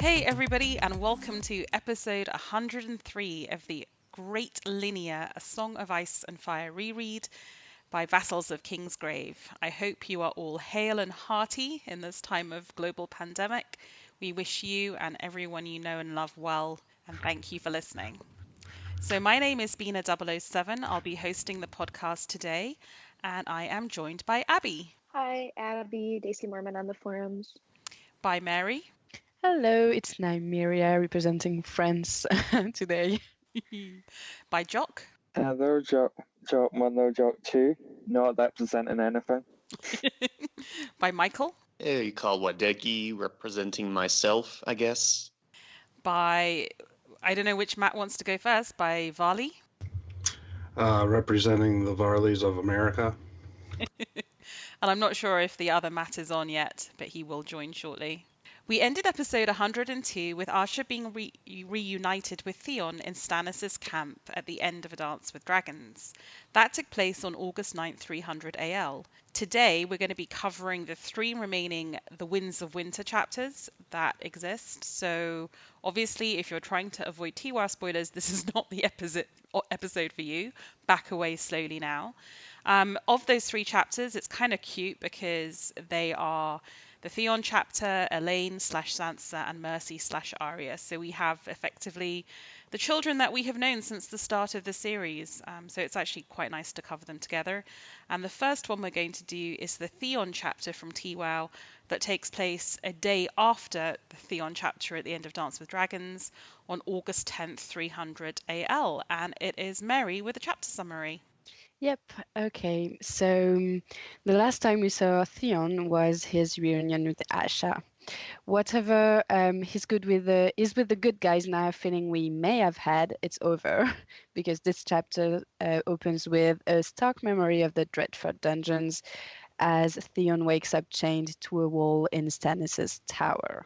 Hey everybody, and welcome to episode 103 of the great linear A Song of Ice and Fire reread by Vassals of Kingsgrave. I hope you are all hale and hearty in this time of global pandemic. We wish you and everyone you know and love well, and thank you for listening. So my name is Bina007. I'll be hosting the podcast today, and I am joined by Abby. Hi, Abby, DarceyMormont on the forums. By Mary. Hello, it's Nymeria representing France today. By Jock. Hello, Jock 1, no Jock 2, not representing anything. By Michael. Hey, Khal Wadege, representing myself, I guess. By, I don't know which Matt wants to go first, by Varley. Representing the Varleys of America. And I'm not sure if the other Matt is on yet, but he will join shortly. We ended episode 102 with Asha being reunited with Theon in Stannis' camp at the end of A Dance with Dragons. That took place on August 9th, 300 AL. Today we're going to be covering the three remaining The Winds of Winter chapters that exist. So obviously if you're trying to avoid TWOW spoilers, this is not the episode for you. Back away slowly now. Of those three chapters, it's kind of cute because they are the Theon chapter, Alayne / Sansa, and Mercy / Arya. So we have effectively the children that we have known since the start of the series. So it's actually quite nice to cover them together. And the first one we're going to do is the Theon chapter from TWOW that takes place a day after the Theon chapter at the end of Dance with Dragons on August 10th, 300 AL. And it is Mary with a chapter summary. Yep, okay. So the last time we saw Theon was his reunion with Asha. Whatever he's is with the good guys now feeling we may have had, it's over. Because this chapter opens with a stark memory of the Dreadfort dungeons as Theon wakes up chained to a wall in Stannis' tower.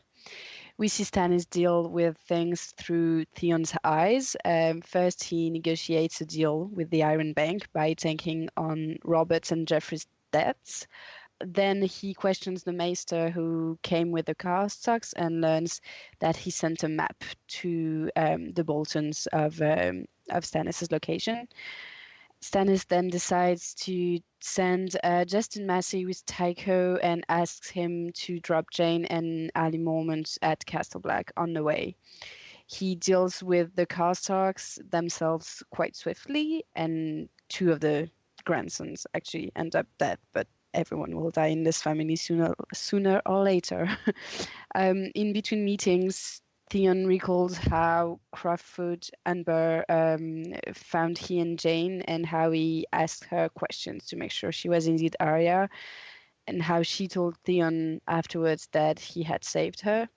We see Stannis deal with things through Theon's eyes. First, he negotiates a deal with the Iron Bank by taking on Robert's and Joffrey's debts. Then he questions the Maester who came with the Carstocks and learns that he sent a map to the Boltons of Stannis' location. Stannis then decides to send Justin Massey with Tycho and asks him to drop Jane and Ali Mormont at Castle Black on the way. He deals with the Carstocks themselves quite swiftly, and two of the grandsons actually end up dead, but everyone will die in this family sooner or later. In between meetings, Theon recalls how Crawford Amber found he and Jane and how he asked her questions to make sure she was indeed Arya, and how she told Theon afterwards that he had saved her.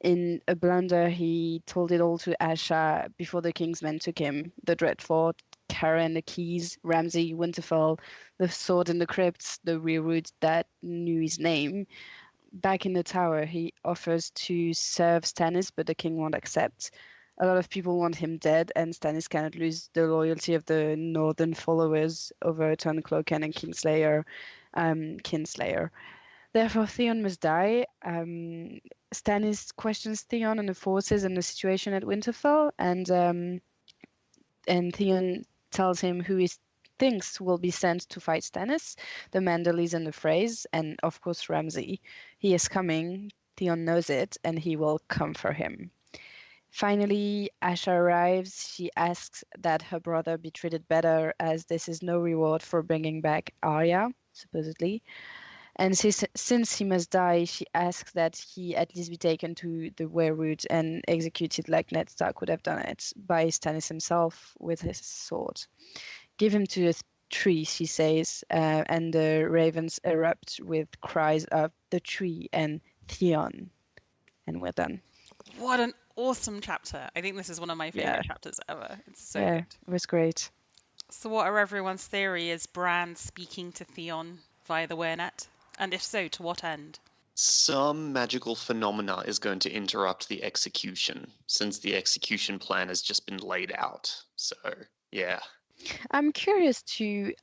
In a blunder, he told it all to Asha before the Kingsmen took him. The Dreadfort, Karen, the Keys, Ramsay, Winterfell, the Sword in the Crypts, the Reread that knew his name. Back in the tower, he offers to serve Stannis, but the king won't accept. A lot of people want him dead, and Stannis cannot lose the loyalty of the northern followers over Turncloaken and Kinslayer. Therefore, Theon must die. Stannis questions Theon on the forces and the situation at Winterfell, and Theon tells him who he thinks will be sent to fight Stannis, the Manderleys and the Freys, and of course Ramsay. He is coming, Theon knows it, and he will come for him. Finally, Asha arrives. She asks that her brother be treated better, as this is no reward for bringing back Arya, supposedly. And since he must die, she asks that he at least be taken to the Weirwood and executed like Ned Stark would have done it, by Stannis himself with his sword. Give him to a tree, she says, and the ravens erupt with cries of the tree and Theon. And we're done. What an awesome chapter. I think this is one of my favorite chapters ever. It's so good. It was great. So what are everyone's theory? Is Bran speaking to Theon via the Weirnet? And if so, to what end? Some magical phenomena is going to interrupt the execution, since the execution plan has just been laid out. So, yeah. I'm curious to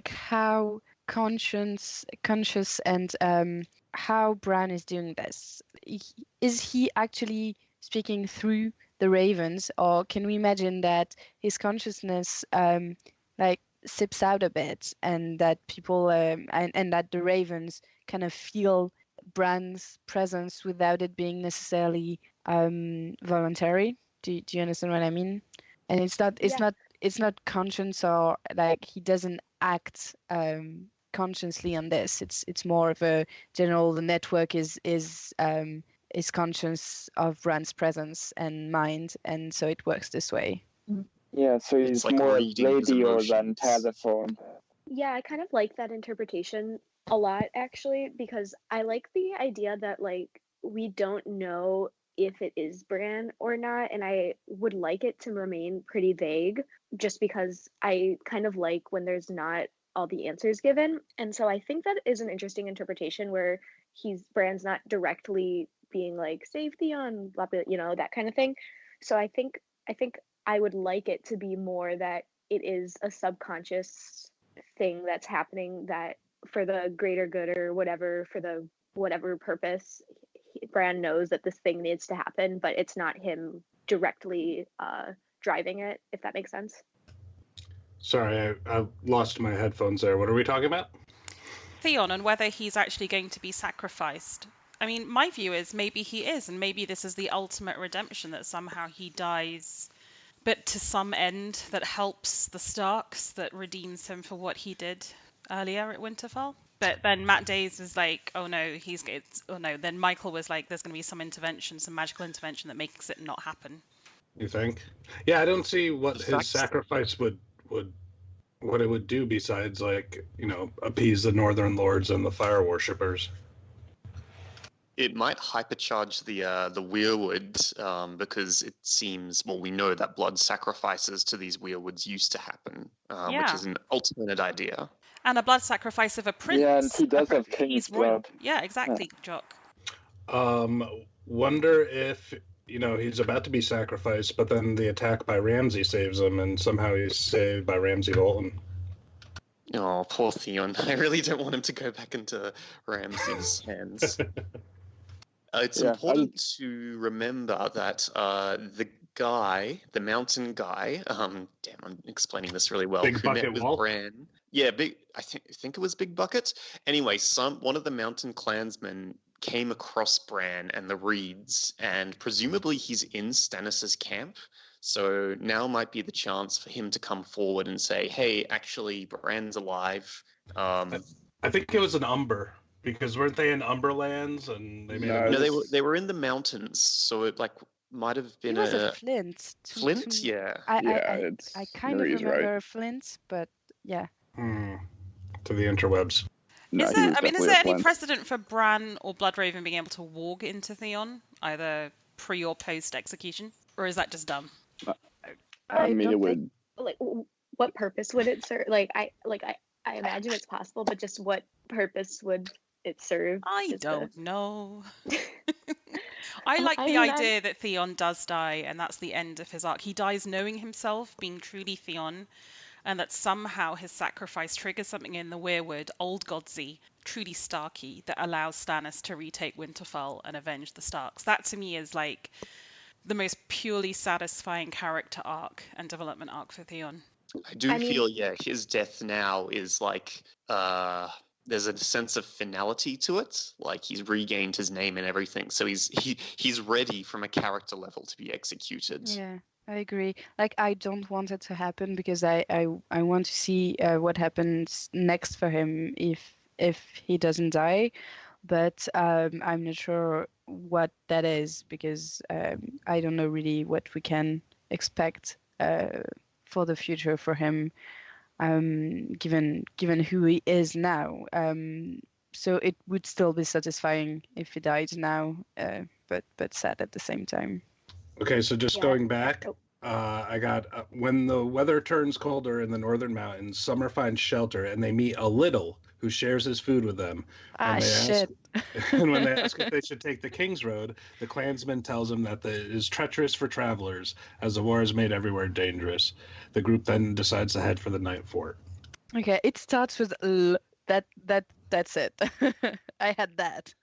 how conscious and how Bran is doing this. Is he actually speaking through the ravens, or can we imagine that his consciousness like sips out a bit, and that people and that the ravens kind of feel Bran's presence without it being necessarily voluntary? Do you understand what I mean? And it's not conscience, or like he doesn't act consciously on this. It's more of a general. The network is conscious of Bran's presence and mind, and so it works this way. Yeah, so he's like more reading his radio than emotions. telephone. Yeah, I kind of like that interpretation a lot, actually, because I like the idea that, like, we don't know if it is Bran or not, and I would like it to remain pretty vague, just because I kind of like when there's not all the answers given. And so I think that is an interesting interpretation where Bran's not directly being like, save Theon, blah, blah, that kind of thing. So I think I would like it to be more that it is a subconscious thing that's happening, that for the greater good or whatever, for the whatever purpose, Bran knows that this thing needs to happen, but it's not him directly driving it, if that makes sense. Sorry, I lost my headphones there. What are we talking about? Theon, and whether he's actually going to be sacrificed. I mean, my view is maybe he is, and maybe this is the ultimate redemption, that somehow he dies, but to some end that helps the Starks, that redeems him for what he did earlier at Winterfell. But then Matt Days was like, oh no, then Michael was like, there's going to be some intervention, some magical intervention that makes it not happen. You think? Yeah, I don't see what his sacrifice would what it would do besides, like, appease the Northern Lords and the Fire Worshippers. It might hypercharge the weirwood because it seems, well, we know that blood sacrifices to these weirwoods used to happen, which is an alternate idea. And a blood sacrifice of a prince. Yeah, and he does have king's blood. Yeah, exactly, Jock. Wonder if, he's about to be sacrificed, but then the attack by Ramsay saves him, and somehow he's saved by Ramsay Bolton. Oh, poor Theon. I really don't want him to go back into Ramsay's hands. It's important to remember that the mountain guy, damn, I'm explaining this really well. Big Bucket Wolf? Bran. Yeah, I think it was Big Bucket. Anyway, one of the mountain clansmen came across Bran and the Reeds, and presumably he's in Stannis' camp. So now might be the chance for him to come forward and say, hey, actually, Bran's alive. I think it was an Umber, because weren't they in Umberlands? And they made No, they were in the mountains, so it might have been a Flint. Flint, yeah. I kind of remember Flint, but yeah. To the interwebs. Is there any precedent for Bran or Bloodraven being able to walk into Theon, either pre or post execution, or is that just dumb? I mean, it would. What purpose would it serve? I imagine it's possible, but just what purpose would it serve? I don't know. I like the idea that Theon does die, and that's the end of his arc. He dies knowing himself, being truly Theon, and that somehow his sacrifice triggers something in the weirwood, old Godsey, truly Starky, that allows Stannis to retake Winterfell and avenge the Starks. That to me is like the most purely satisfying character arc and development arc for Theon. I feel, his death now is like, there's a sense of finality to it. Like, he's regained his name and everything, so he's ready from a character level to be executed. Yeah, I agree. Like, I don't want it to happen because I want to see what happens next for him if he doesn't die. But I'm not sure what that is because I don't know really what we can expect for the future for him, given who he is now. So it would still be satisfying if he died now, but sad at the same time. Okay, so just going back, I got when the weather turns colder in the northern mountains, Summer finds shelter, and they meet a Little who shares his food with them. Shit. And when they ask if they should take the King's Road, the clansman tells them that it is treacherous for travelers, as the war is made everywhere dangerous. The group then decides to head for the Night Fort. Okay, it starts with That's it. I had that.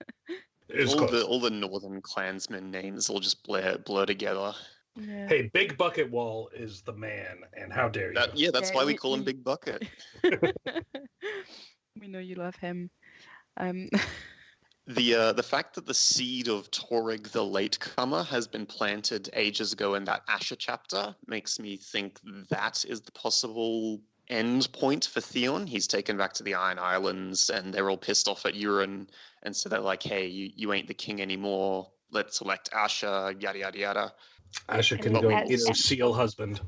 It's all close. the northern clansmen names all just blur together. Yeah. Hey, Big Bucket Wall is the man, and how dare you? That's Yeah, why we call him Big Bucket. We know you love him. Um, The fact that the seed of Torrig the Latecomer has been planted ages ago in that Asha chapter makes me think that is the possible end point for Theon. He's taken back to the Iron Islands, and they're all pissed off at Euron, and so they're like, "Hey, you ain't the king anymore. Let's elect Asha." Yada yada yada. Asha I can mean, go as- eat a seal husband.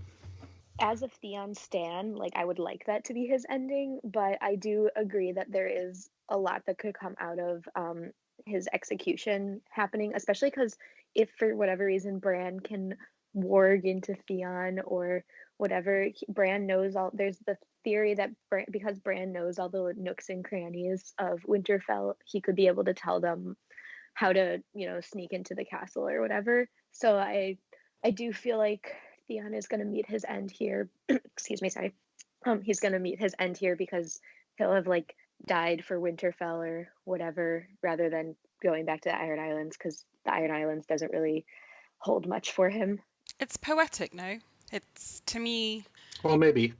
as a Theon stan, like I would like that to be his ending, but I do agree that there is a lot that could come out of his execution happening, especially because if for whatever reason Bran can warg into Theon or whatever, Bran knows all. There's the theory that because Bran knows all the nooks and crannies of Winterfell, he could be able to tell them how to, sneak into the castle or whatever. So I do feel like Theon is going to meet his end here. Excuse me, sorry. He's going to meet his end here because he'll have like died for Winterfell or whatever, rather than going back to the Iron Islands, because the Iron Islands doesn't really hold much for him. It's poetic, no? It's, to me... Well, maybe.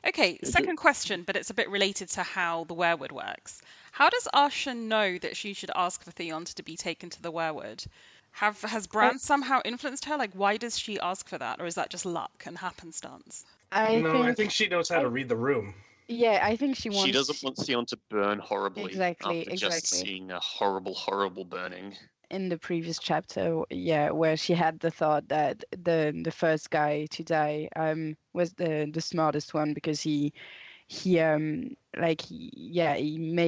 Okay, second question, but it's a bit related to how the werewood works. How does Asha know that she should ask for Theon to be taken to the werewood? Has Bran somehow influenced her? Like, why does she ask for that? Or is that just luck and happenstance? I think she knows how to read the room. Yeah, I think she wants. She doesn't want Theon to burn horribly Exactly, after just exactly. seeing a horrible, horrible burning. In the previous chapter, yeah, where she had the thought that the first guy to die was the smartest one, because he made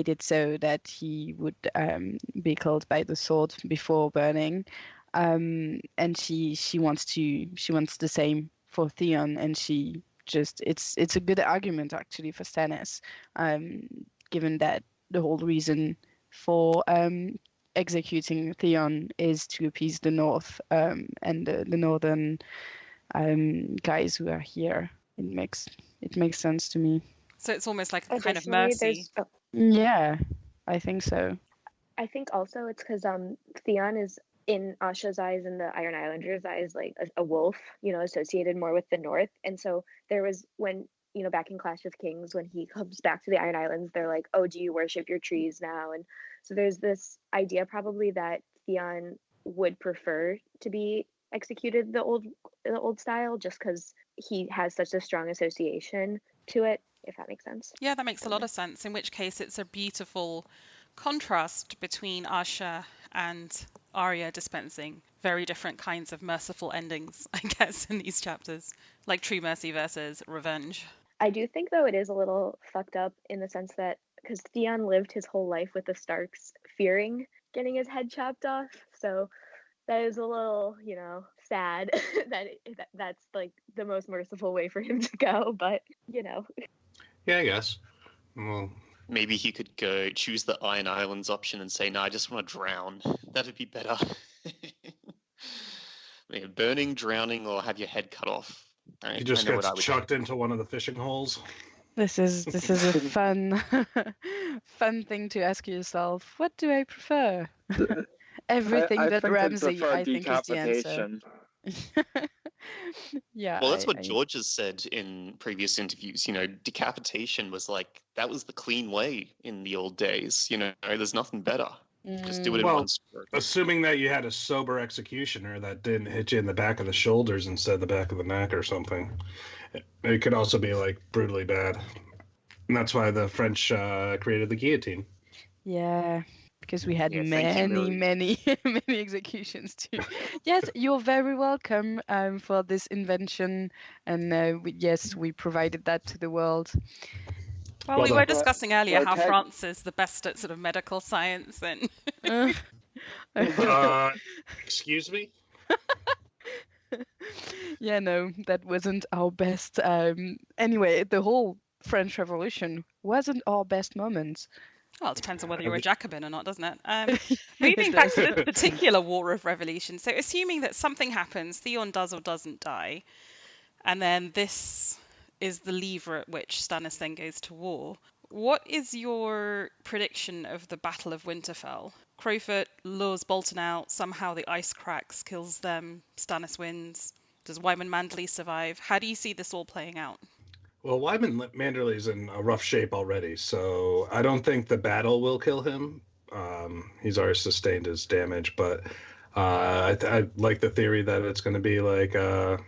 it so that he would be killed by the sword before burning, and she wants the same for Theon, and she just it's a good argument actually for Stannis, given that the whole reason for executing Theon is to appease the North, and the northern guys who are here. It makes sense to me. So it's almost like a kind of Additionally, mercy. Yeah, I think so. I think also it's because Theon is, in Asha's eyes and the Iron Islanders' eyes, like a wolf, associated more with the North. And so there was when, back in Clash of Kings, when he comes back to the Iron Islands, they're like, oh, do you worship your trees now? And so there's this idea probably that Theon would prefer to be executed the old style, just because he has such a strong association to it, if that makes sense. Yeah, that makes a lot of sense, in which case it's a beautiful contrast between Asha and Arya dispensing very different kinds of merciful endings, I guess, in these chapters, like true mercy versus revenge. I do think, though, it is a little fucked up in the sense that because Theon lived his whole life with the Starks fearing getting his head chopped off, so that is a little, sad that that's like the most merciful way for him to go, but Yeah, I guess. Well, Maybe he could go choose the Iron Islands option and say, no, I just want to drown. That'd be better. Burning, drowning, or have your head cut off. he just gets chucked into one of the fishing holes. This is a fun thing to ask yourself. What do I prefer? Everything I but think I'd Ramsay, prefer I think, is the answer. decapitation. Yeah. Well, that's what George has said in previous interviews. Decapitation was like, that was the clean way in the old days. There's nothing better. Just do it in one stroke. Assuming that you had a sober executioner that didn't hit you in the back of the shoulders instead of the back of the neck or something. It could also be like brutally bad. And that's why the French created the guillotine. Yeah, because we had thank you, many executions too. Yes, you're very welcome for this invention, and we provided that to the world. Well, we were discussing earlier well, how France is the best at sort of medical science and Excuse me? Yeah, no, that wasn't our best. Anyway, the whole French Revolution wasn't our best moment. well, it depends on whether you're a Jacobin or not, doesn't it? Moving back to this particular War of Revolution, so assuming that something happens, Theon does or doesn't die, and then this is the lever at which Stannis then goes to war. What is your prediction of the Battle of Winterfell? Crowfoot lures Bolton out. Somehow the ice cracks, kills them. Stannis wins. Does Wyman Manderley survive? How do you see this all playing out? Well, Wyman Manderley's in a rough shape already, so I don't think the battle will kill him. He's already sustained his damage, but I like the theory that it's going to be like, oh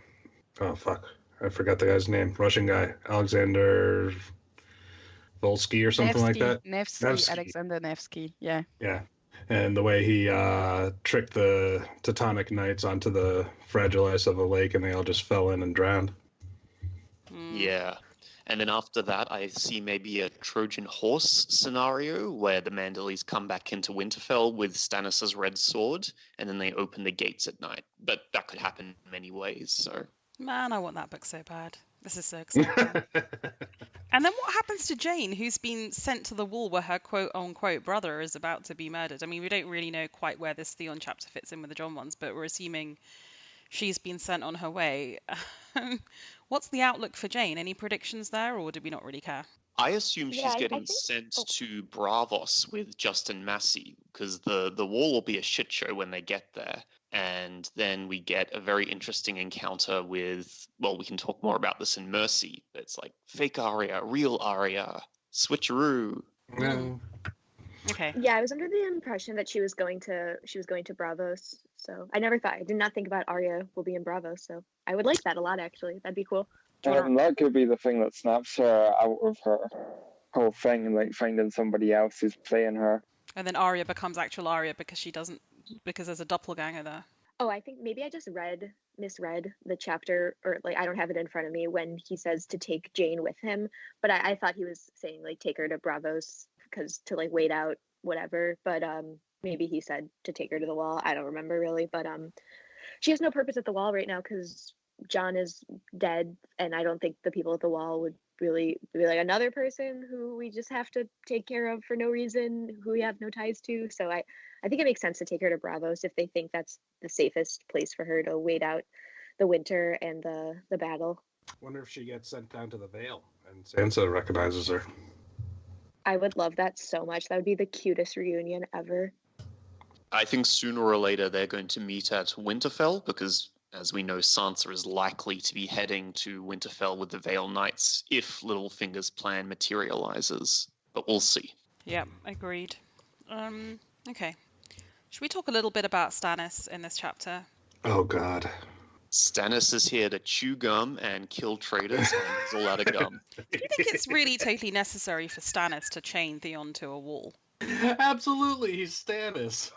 fuck, I forgot the guy's name, Russian guy, Alexander Volsky or something like that. Nevsky, Alexander Nevsky, yeah. Yeah, and the way he tricked the Teutonic Knights onto the fragile ice of a lake, and they all just fell in and drowned. Yeah. And then after that, I see maybe a Trojan horse scenario where the Manderleys come back into Winterfell with Stannis' red sword, and then they open the gates at night. But that could happen in many ways, so... Man, I want that book so bad. This is so exciting. And then what happens to Jane, who's been sent to the wall where her quote-unquote brother is about to be murdered? I mean, we don't really know quite where this Theon chapter fits in with the John ones, but we're assuming she's been sent on her way. What's the outlook for Jane? Any predictions there, or do we not really care? I assume she's Yeah, I getting think- sent to Bravos with Justin Massey, because the wall will be a shit show when they get there. And then we get a very interesting encounter with, well, we can talk more about this in Mercy, but it's like fake Arya, real Arya, switcheroo. Yeah. Okay. Yeah, I was under the impression that she was going to Bravos. So I did not think about Arya will be in Bravos. So I would like that a lot, actually. That'd be cool. That could be the thing that snaps her out of her whole thing, like finding somebody else who's playing her. And then Arya becomes actual Arya because there's a doppelganger there. Oh, I think maybe I just misread the chapter, or like I don't have it in front of me when he says to take Jane with him. But I thought he was saying like take her to Bravos because to like wait out whatever. But maybe he said to take her to the wall. I don't remember really. But she has no purpose at the wall right now because Jon is dead, and I don't think the people at the wall would really be like another person who we just have to take care of for no reason, who we have no ties to. So I think it makes sense to take her to Bravos if they think that's the safest place for her to wait out the winter and the battle. Wonder if she gets sent down to the Vale and Sansa recognizes her. I would love that so much. That would be the cutest reunion ever. I think sooner or later they're going to meet at Winterfell because, as we know, Sansa is likely to be heading to Winterfell with the Vale Knights if Littlefinger's plan materializes. But we'll see. Yeah, agreed. Okay. Should we talk a little bit about Stannis in this chapter? Oh, God. Stannis is here to chew gum and kill traitors, and he's all out of gum. Do you think it's really totally necessary for Stannis to chain Theon to a wall? Absolutely, he's Stannis.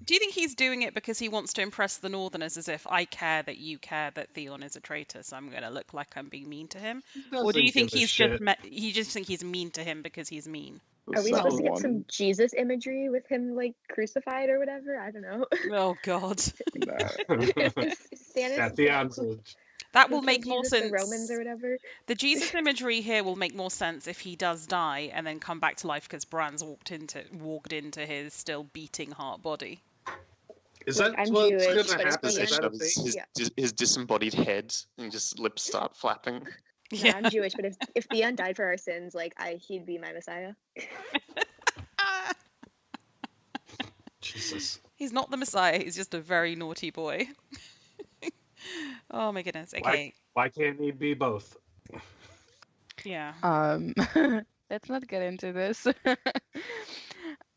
Do you think he's doing it because he wants to impress the Northerners as if I care that you care that Theon is a traitor, so I'm going to look like I'm being mean to him? Or do you think he's just think he's mean to him because he's mean? Are we supposed to get some Jesus imagery with him like crucified or whatever? I don't know. Oh God. Stannis, that will make more sense. The Romans or whatever. The Jesus imagery here will make more sense if he does die and then come back to life because Bran's walked into his still beating heart body. Is that I'm what's Jewish, going to happen? but Is that a thing? His disembodied head and just lips start flapping. Yeah, I'm Jewish, but if Theon died for our sins, like he'd be my Messiah. Jesus. He's not the Messiah. He's just a very naughty boy. Oh my goodness. Okay. Why can't he be both? Yeah. Let's not get into this.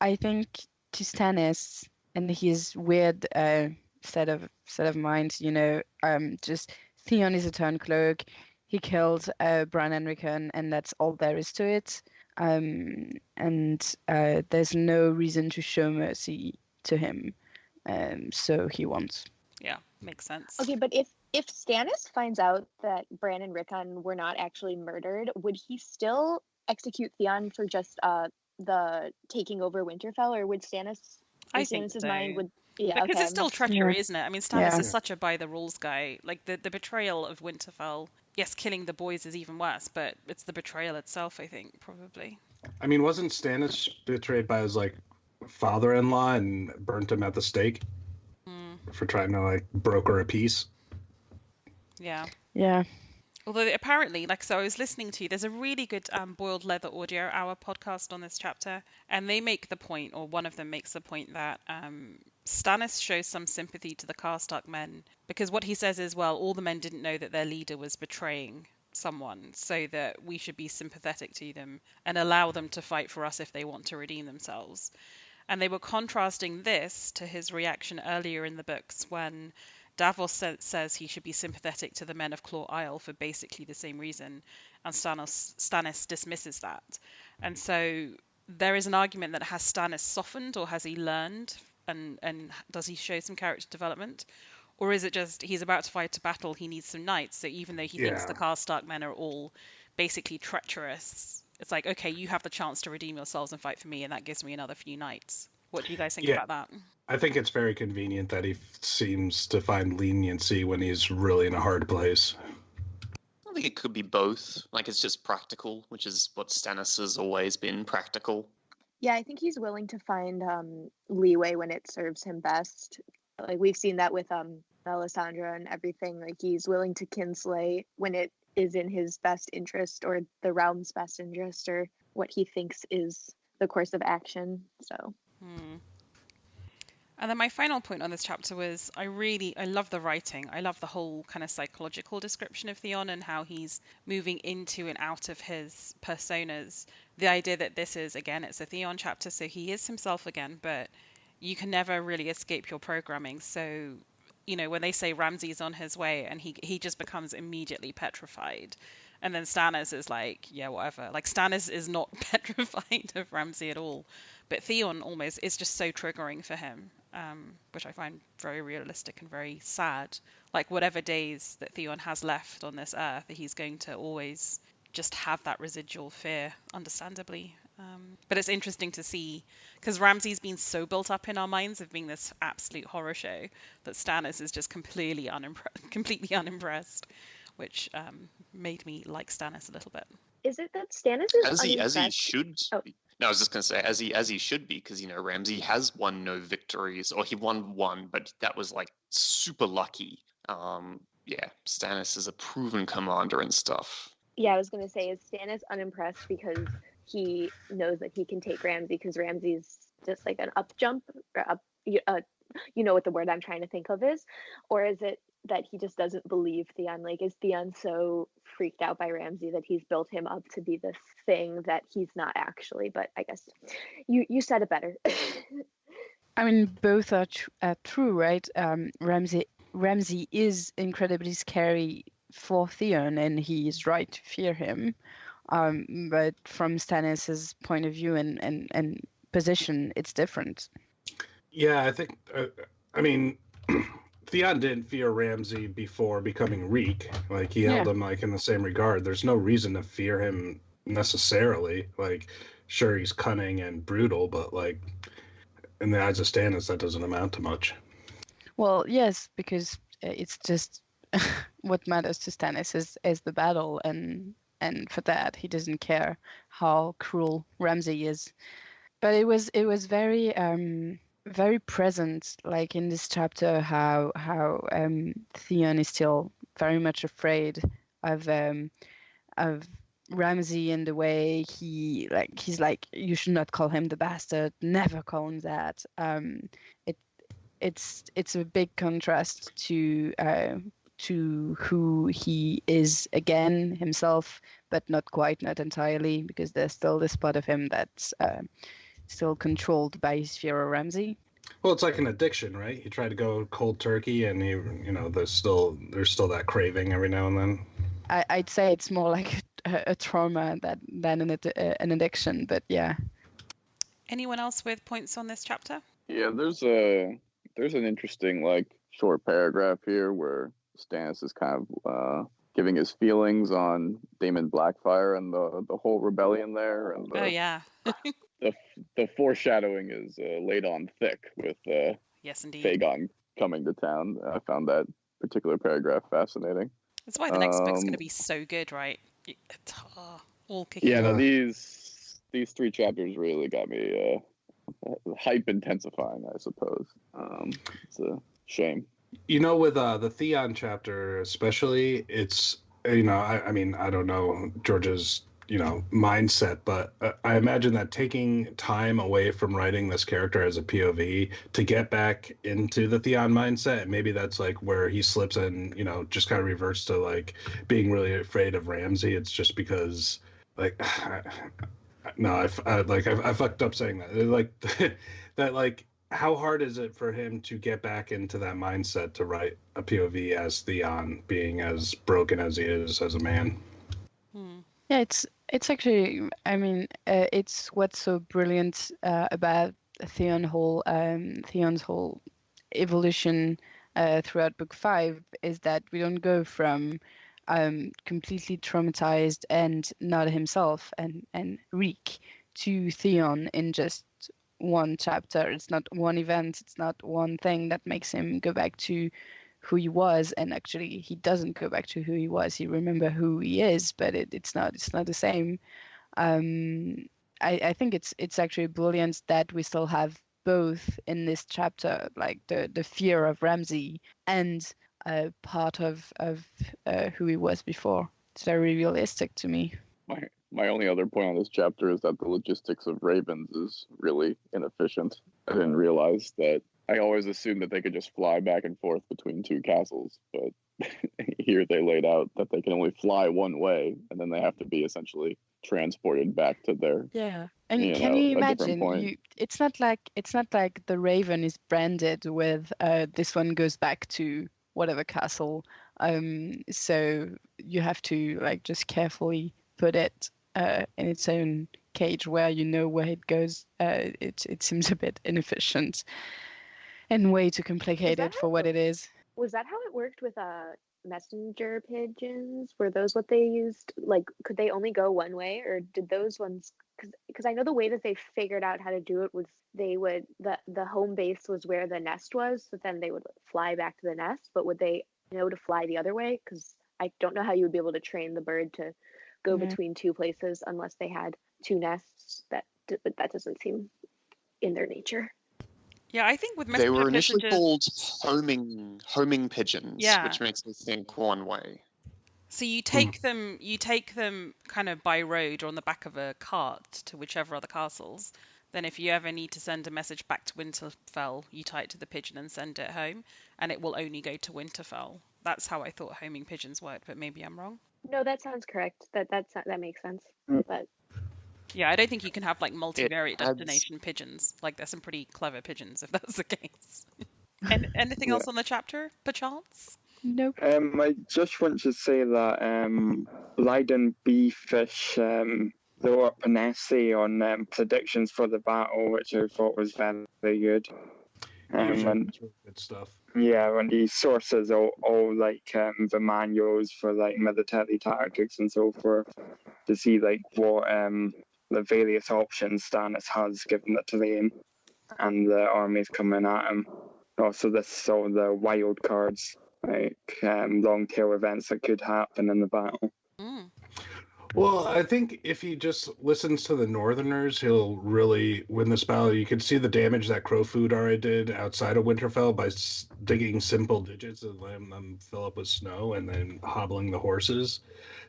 I think to Stannis and his weird set of minds, just Theon is a turncloak. He killed Bran and Rickon, and that's all there is to it. And there's no reason to show mercy to him. So he won't. Yeah, makes sense. Okay, but if Stannis finds out that Bran and Rickon were not actually murdered, would he still execute Theon for just the taking over Winterfell, or would Stannis? I think Stannis' so. mind would. Yeah, because okay. it's still treachery, isn't it? I mean, Stannis is such a by the rules guy. Like the betrayal of Winterfell. Yes, killing the boys is even worse, but it's the betrayal itself, I think, probably. I mean, wasn't Stannis betrayed by his father-in-law and burnt him at the stake for trying to broker a peace? Yeah. Yeah. Although apparently, like, so I was listening to, there's a really good Boiled Leather Audio Hour podcast on this chapter, and they make the point, or one of them makes the point, that Stannis shows some sympathy to the Karstark men, because what he says is, well, all the men didn't know that their leader was betraying someone, so that we should be sympathetic to them and allow them to fight for us if they want to redeem themselves. And they were contrasting this to his reaction earlier in the books when Davos says he should be sympathetic to the men of Claw Isle for basically the same reason, and Stannis dismisses that. And so there is an argument that has Stannis softened, or has he learned, and does he show some character development? Or is it just he's about to fight a battle, he needs some knights, so even though he thinks the Karstark men are all basically treacherous, it's like, okay, you have the chance to redeem yourselves and fight for me, and that gives me another few knights. What do you guys think about that? I think it's very convenient that he seems to find leniency when he's really in a hard place. I think it could be both. Like, it's just practical, which is what Stannis has always been, practical. Yeah, I think he's willing to find leeway when it serves him best. Like, we've seen that with Melisandre and everything. Like, he's willing to kinslay when it is in his best interest, or the realm's best interest, or what he thinks is the course of action. So. And then my final point on this chapter was I love the writing. I love the whole kind of psychological description of Theon and how he's moving into and out of his personas. The idea that this is, again, it's a Theon chapter, so he is himself again, but you can never really escape your programming. So, you know, when they say Ramsay's on his way and he just becomes immediately petrified. And then Stannis is like, yeah, whatever. Like, Stannis is not petrified of Ramsay at all. But Theon almost is just so triggering for him, which I find very realistic and very sad. Like, whatever days that Theon has left on this earth, he's going to always just have that residual fear, understandably. But it's interesting to see, because Ramsay's been so built up in our minds of being this absolute horror show, that Stannis is just completely unimpressed, which made me like Stannis a little bit. Is it that Stannis is as he should? Oh. No, I was just going to say as he should be, because you know Ramsay has won no victories, or he won one, but that was like super lucky. Yeah, Stannis is a proven commander and stuff. Yeah, I was going to say, is Stannis unimpressed because he knows that he can take Ramsay because Ramsay's just like an up jump, or up, you know what the word I'm trying to think of is, or is it that he just doesn't believe Theon? Like, is Theon so freaked out by Ramsay that he's built him up to be this thing that he's not actually? But I guess you said it better. I mean, both are true, right? Ramsay is incredibly scary for Theon, and he is right to fear him. But from Stannis's point of view and position, it's different. Yeah, I think. I mean, Theon didn't fear Ramsay before becoming Reek. Like, he held him like in the same regard. There's no reason to fear him necessarily. Like, sure, he's cunning and brutal, but like in the eyes of Stannis, that doesn't amount to much. Well, yes, because it's just what matters to Stannis is the battle, and for that he doesn't care how cruel Ramsay is. But it was very very present, like in this chapter, how Theon is still very much afraid of Ramsay, and the way he's like, you should not call him the bastard, never call him that. It's a big contrast to who he is again himself, but not quite, not entirely, because there's still this part of him that's still controlled by his fear of Ramsay. Well, it's like an addiction, right? You try to go cold turkey, and there's still that craving every now and then. I'd say it's more like a trauma than an addiction, but yeah. Anyone else with points on this chapter? Yeah, there's an interesting like short paragraph here where Stannis is kind of giving his feelings on Daemon Blackfyre and the whole rebellion there, and the foreshadowing is laid on thick with yes, indeed, Aegon coming to town. I found that particular paragraph fascinating. That's why the next book's going to be so good, right? All kicking. Yeah, no, these 3 chapters really got me hype intensifying, I suppose. It's a shame. You know, with the Theon chapter especially, it's I mean, I don't know George's, mindset, but I imagine that taking time away from writing this character as a POV to get back into the Theon mindset, maybe that's like where he slips and, just kind of reverts to like being really afraid of Ramsay. It's just because like, no, I fucked up saying that. Like that, like, how hard is it for him to get back into that mindset to write a POV as Theon, being as broken as he is as a man? Yeah, it's actually, I mean, it's what's so brilliant about Theon's whole evolution throughout book 5 is that we don't go from completely traumatized and not himself and Reek to Theon in just one chapter. It's not one event, it's not one thing that makes him go back to who he was, and actually he doesn't go back to who he was. He remember who he is, but it's not the same. I think it's actually brilliant that we still have both in this chapter, like the fear of Ramsay and part of who he was before. It's very realistic to me. My only other point on this chapter is that the logistics of ravens is really inefficient. I didn't realize that. I always assumed that they could just fly back and forth between two castles, but here they laid out that they can only fly one way, and then they have to be essentially transported back to their And can you imagine? It's not like the raven is branded with this one goes back to whatever castle. So you have to like just carefully put it in its own cage where you know where it goes. It seems a bit inefficient and way too complicated for what it is. Was that how it worked with messenger pigeons? Were those what they used? Like, could they only go one way, or did those ones? Because I know the way that they figured out how to do it was they would the home base was where the nest was, so then they would fly back to the nest. But would they know to fly the other way? Because I don't know how you would be able to train the bird to go between two places unless they had two nests. That doesn't seem in their nature. Yeah, I think with they were initially messengers... called homing pigeons, which makes me think one way. So you take them kind of by road or on the back of a cart to whichever other castles. Then if you ever need to send a message back to Winterfell, you tie it to the pigeon and send it home, and it will only go to Winterfell. That's how I thought homing pigeons worked, but maybe I'm wrong. No, that sounds correct. That makes sense. But yeah, I don't think you can have like multivariate destination pigeons. Like there's some pretty clever pigeons if that's the case. And anything else on the chapter, perchance? Nope. I just want to say that Leiden Beefish threw up an essay on predictions for the battle, which I thought was very, very good. And good stuff. Yeah, and he sources all like the manuals for like military tactics and so forth to see like what the various options Stannis has given the terrain and the armies coming at him. Also, all the wild cards, like long tail events that could happen in the battle. Well, I think if he just listens to the Northerners, he'll really win this battle. You can see the damage that Crowfoot already did outside of Winterfell by digging simple ditches and letting them fill up with snow and then hobbling the horses.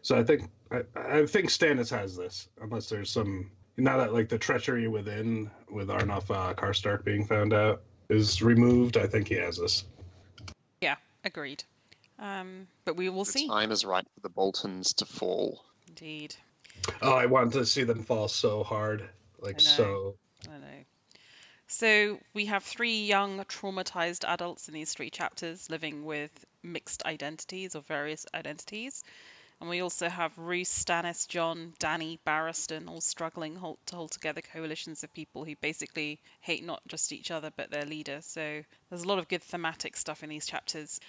So I think Stannis has this, unless there's some... Now that like the treachery within with Arnulf Karstark being found out is removed, I think he has this. Yeah, agreed. But we will see. The time is right for the Boltons to fall. Indeed. Oh, I wanted to see them fall so hard. I know. So we have 3 young traumatized adults in these 3 chapters living with mixed identities or various identities. And we also have Roose, Stannis, Jon, Dany, Barristan all struggling to hold together coalitions of people who basically hate not just each other but their leader. So there's a lot of good thematic stuff in these chapters.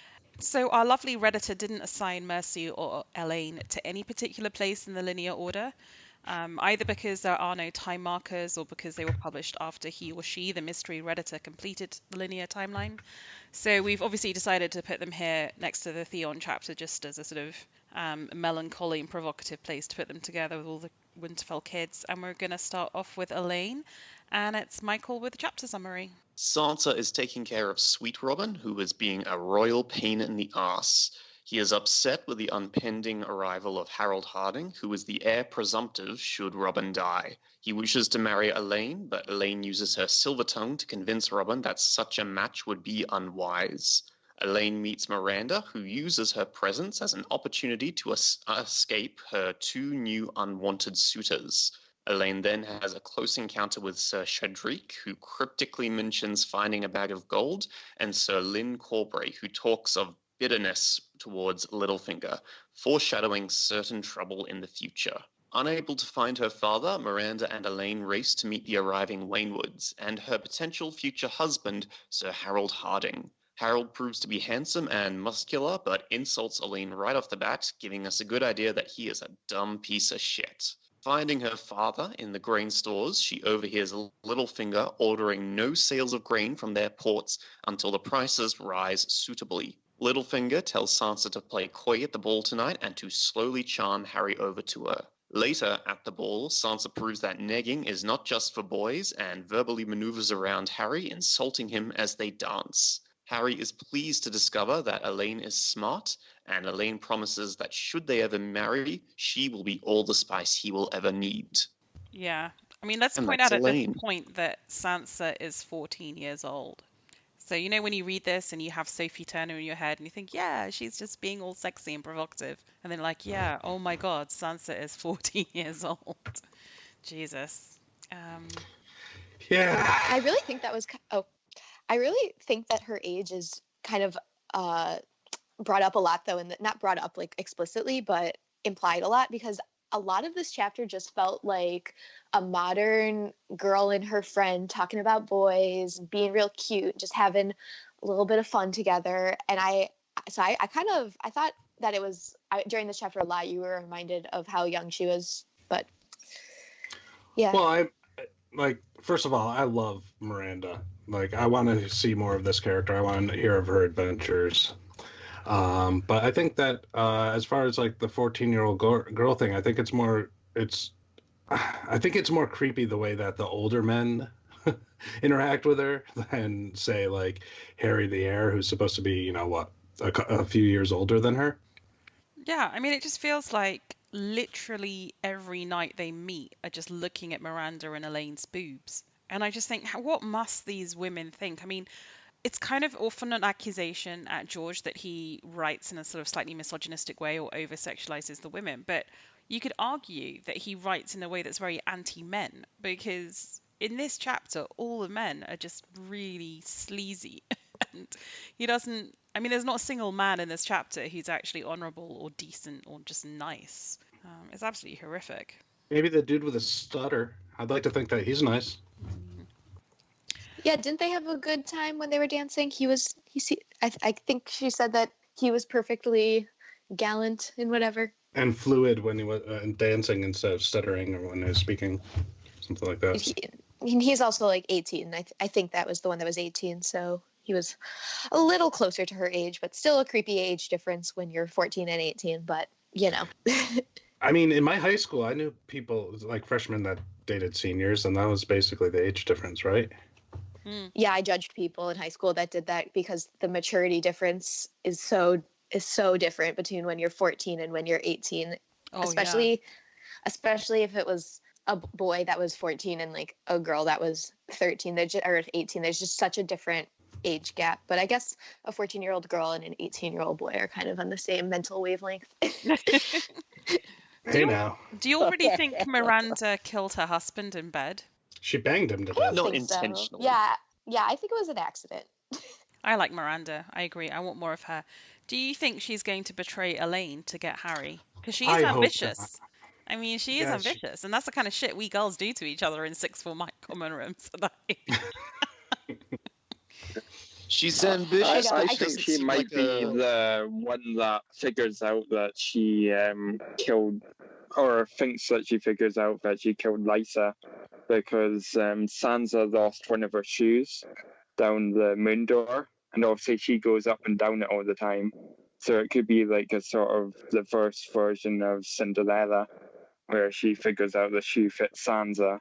So our lovely Redditor didn't assign Mercy or Alayne to any particular place in the linear order, either because there are no time markers or because they were published after he or she, the mystery Redditor, completed the linear timeline. So we've obviously decided to put them here next to the Theon chapter just as a sort of melancholy and provocative place to put them together with all the Winterfell kids. And we're going to start off with Alayne, and it's Michael with the chapter summary. Sansa is taking care of Sweet Robin, who is being a royal pain in the ass. He is upset with the impending arrival of Harold Harding, who is the heir presumptive should Robin die. He wishes to marry Alayne, but Alayne uses her silver tongue to convince Robin that such a match would be unwise. Alayne meets Miranda, who uses her presence as an opportunity to escape her two new unwanted suitors. Alayne then has a close encounter with Sir Shedrick, who cryptically mentions finding a bag of gold, and Sir Lyn Corbray, who talks of bitterness towards Littlefinger, foreshadowing certain trouble in the future. Unable to find her father, Miranda and Alayne race to meet the arriving Waynwoods and her potential future husband, Sir Harold Harding. Harold proves to be handsome and muscular, but insults Alayne right off the bat, giving us a good idea that he is a dumb piece of shit. Finding her father in the grain stores, she overhears Littlefinger ordering no sales of grain from their ports until the prices rise suitably. Littlefinger tells Sansa to play coy at the ball tonight and to slowly charm Harry over to her. Later, at the ball, Sansa proves that negging is not just for boys and verbally maneuvers around Harry, insulting him as they dance. Harry is pleased to discover that Alayne is smart, and Alayne promises that should they ever marry, she will be all the spice he will ever need. Yeah. I mean, let's And point that's out at this Alayne. point that Sansa is 14 years old. So, you know, when you read this and you have Sophie Turner in your head and you think, yeah, she's just being all sexy and provocative. And then, like, yeah, oh my God, Sansa is 14 years old. Jesus. Yeah. I really think that was. I really think that her age is kind of brought up a lot, though, and not brought up like explicitly, but implied a lot, because a lot of this chapter just felt like a modern girl and her friend talking about boys, being real cute, just having a little bit of fun together. And I thought that it was during this chapter a lot. You were reminded of how young she was, but yeah. Well, first of all, I love Miranda. Like, I want to see more of this character. I want to hear of her adventures. But I think that as far as like the 14-year-old girl thing, I think it's more creepy the way that the older men interact with her than, say, like Harry the heir, who's supposed to be, you know, what, a few years older than her. Yeah, I mean, it just feels like literally every night they meet are just looking at Miranda and Elaine's boobs. And I just think, what must these women think? I mean, it's kind of often an accusation at George that he writes in a sort of slightly misogynistic way or over-sexualizes the women. But you could argue that he writes in a way that's very anti-men, because in this chapter, all the men are just really sleazy. And he doesn't, I mean, there's not a single man in this chapter who's actually honorable or decent or just nice. It's absolutely horrific. Maybe the dude with a stutter. I'd like to think that he's nice. Yeah, didn't they have a good time when they were dancing? I think she said that he was perfectly gallant and whatever. And fluid when he was dancing instead of stuttering or when he was speaking. Something like that. He's also like 18. I think that was the one that was 18, so he was a little closer to her age, but still a creepy age difference when you're 14 and 18, but, you know. I mean, in my high school, I knew people, like freshmen that dated seniors, and that was basically the age difference, right? Yeah, I judged people in high school that did that because the maturity difference is so different between when you're 14 and when you're 18. Oh, especially if it was a boy that was 14 and like a girl that was 13 or 18. There's just such a different age gap. But I guess a 14-year-old girl and an 18-year-old boy are kind of on the same mental wavelength. Hey now. Do you already think Miranda killed her husband in bed? She banged him to I death. don't Not think so. intentionally. Yeah, I think it was an accident. I like Miranda. I agree. I want more of her. Do you think she's going to betray Alayne to get Harry? Because she is I hope ambitious. not. I mean, she is Yeah, ambitious, and that's the kind of shit we girls do to each other in sixth form common rooms. She's ambitious. I but think doesn't she seem might like be the one that figures out that she killed, or thinks that she figures out that she killed Lysa, because Sansa lost one of her shoes down the moon door, and obviously she goes up and down it all the time. So it could be like a sort of reverse version of Cinderella, where she figures out the shoe fits Sansa,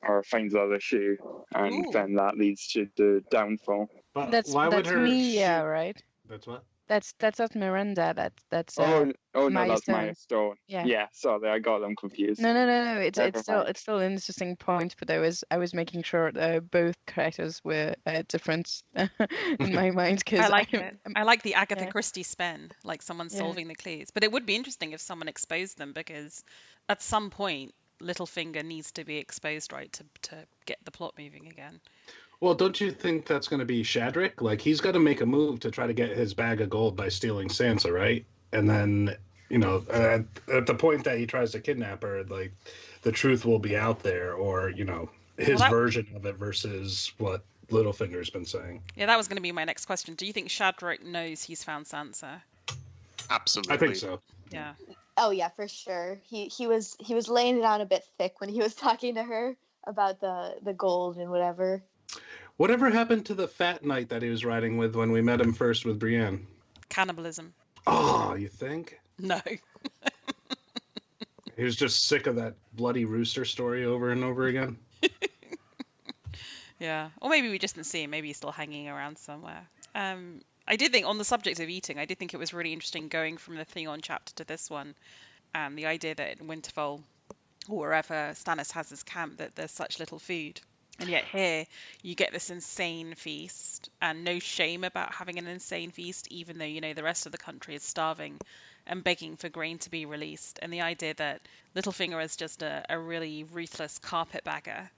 or finds the other shoe, and Ooh. then that leads to the downfall. But That's why would her me, yeah, shoe- right? That's what? That's not Miranda. That's Oh no, Maya that's Stone. Maya Stone. Yeah. Yeah, sorry, I got them confused. No. It's Never mind. still an interesting point, but I was making sure both characters were different in my mind I because like it. I like the Agatha yeah. Christie spin, like someone Yeah. solving the clues. But it would be interesting if someone exposed them, because at some point Littlefinger needs to be exposed, right, to get the plot moving again. Well, don't you think that's going to be Shadrick? Like, he's got to make a move to try to get his bag of gold by stealing Sansa, right? And then, at the point that he tries to kidnap her, like, the truth will be out there, or, his version of it versus what Littlefinger's been saying. Yeah, that was going to be my next question. Do you think Shadrick knows he's found Sansa? Absolutely. I think so. Yeah. Oh yeah, for sure. He was laying it on a bit thick when he was talking to her about the gold and whatever. Whatever happened to the fat knight that he was riding with when we met him first with Brienne? Cannibalism. Oh, you think? No. He was just sick of that bloody rooster story over and over again? Yeah. Or maybe we just didn't see him. Maybe he's still hanging around somewhere. I did think, on the subject of eating, I did think it was really interesting going from the Theon chapter to this one, and the idea that in Winterfell, or wherever Stannis has his camp, that there's such little food. And yet here you get this insane feast, and no shame about having an insane feast, even though, the rest of the country is starving and begging for grain to be released. And the idea that Littlefinger is just a really ruthless carpetbagger.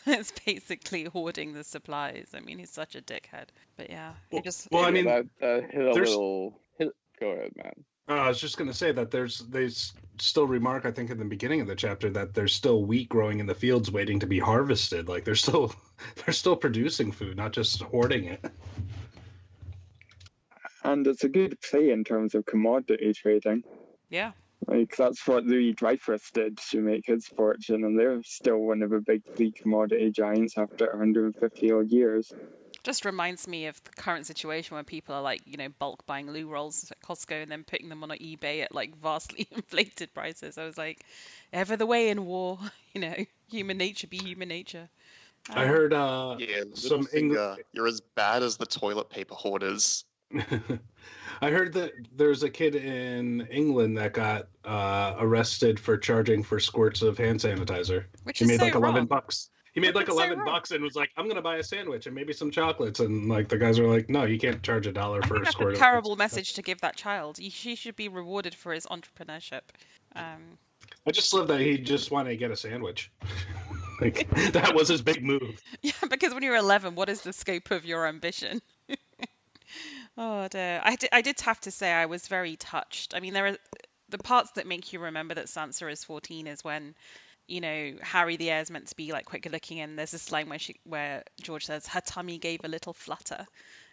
It's basically hoarding the supplies. I mean, he's such a dickhead. But yeah, Well, it just... well, I mean, that hit a there's- little. Go ahead, man. I was just going to say that they still remark, I think, in the beginning of the chapter that there's still wheat growing in the fields waiting to be harvested. Like, they're still producing food, not just hoarding it. And it's a good play in terms of commodity trading. Yeah. Like, that's what Louis Dreyfus did to make his fortune, and they're still one of the big three commodity giants after 150 odd years. Just reminds me of the current situation where people are like, bulk buying loo rolls at Costco and then putting them on eBay at like vastly inflated prices. I was like, ever the way in war, human nature be human nature. I heard Yeah, some you're as bad as the toilet paper hoarders. I heard that there's a kid in England that got arrested for charging for squirts of hand sanitizer. Which He is made so like wrong. $11. He made like That's so $11 wrong. and was like, "I'm gonna buy a sandwich and maybe some chocolates." And like the guys are like, "No, you can't charge $1 I for think a that's squirt." a terrible message to give that child. She should be rewarded for his entrepreneurship. I just love that he just wanted to get a sandwich. Like that was his big move. Yeah, because when you're 11, what is the scope of your ambition? Oh dear. I did have to say I was very touched. I mean, there are the parts that make you remember that Sansa is 14 is when, Harry the heir is meant to be like quicker looking, and there's this line where George says her tummy gave a little flutter,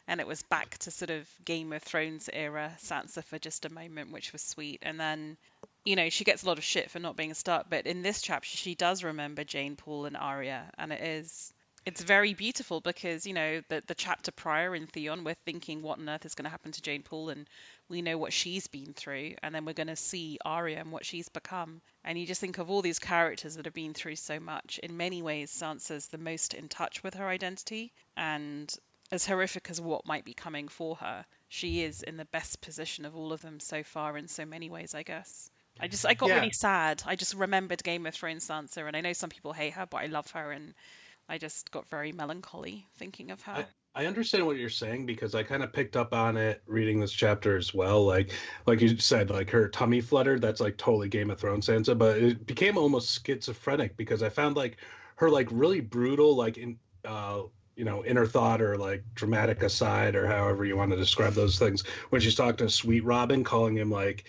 and it was back to sort of Game of Thrones era Sansa for just a moment, which was sweet. And then, she gets a lot of shit for not being a Stark, but in this chapter she does remember Jane, Paul, and Arya, and it's very beautiful because, the chapter prior in Theon, we're thinking what on earth is going to happen to Jane Paul, and we know what she's been through, and then we're going to see Arya and what she's become. And you just think of all these characters that have been through so much. In many ways, Sansa's the most in touch with her identity, and as horrific as what might be coming for her, she is in the best position of all of them so far in so many ways, I guess. I got really sad. I just remembered Game of Thrones Sansa, and I know some people hate her, but I love her, and I just got very melancholy thinking of her. I understand what you're saying because I kind of picked up on it reading this chapter as well. Like you said, like her tummy fluttered. That's like totally Game of Thrones Sansa, but it became almost schizophrenic because I found like her like really brutal, like inner thought or like dramatic aside or however you want to describe those things when she's talking to Sweet Robin, calling him like,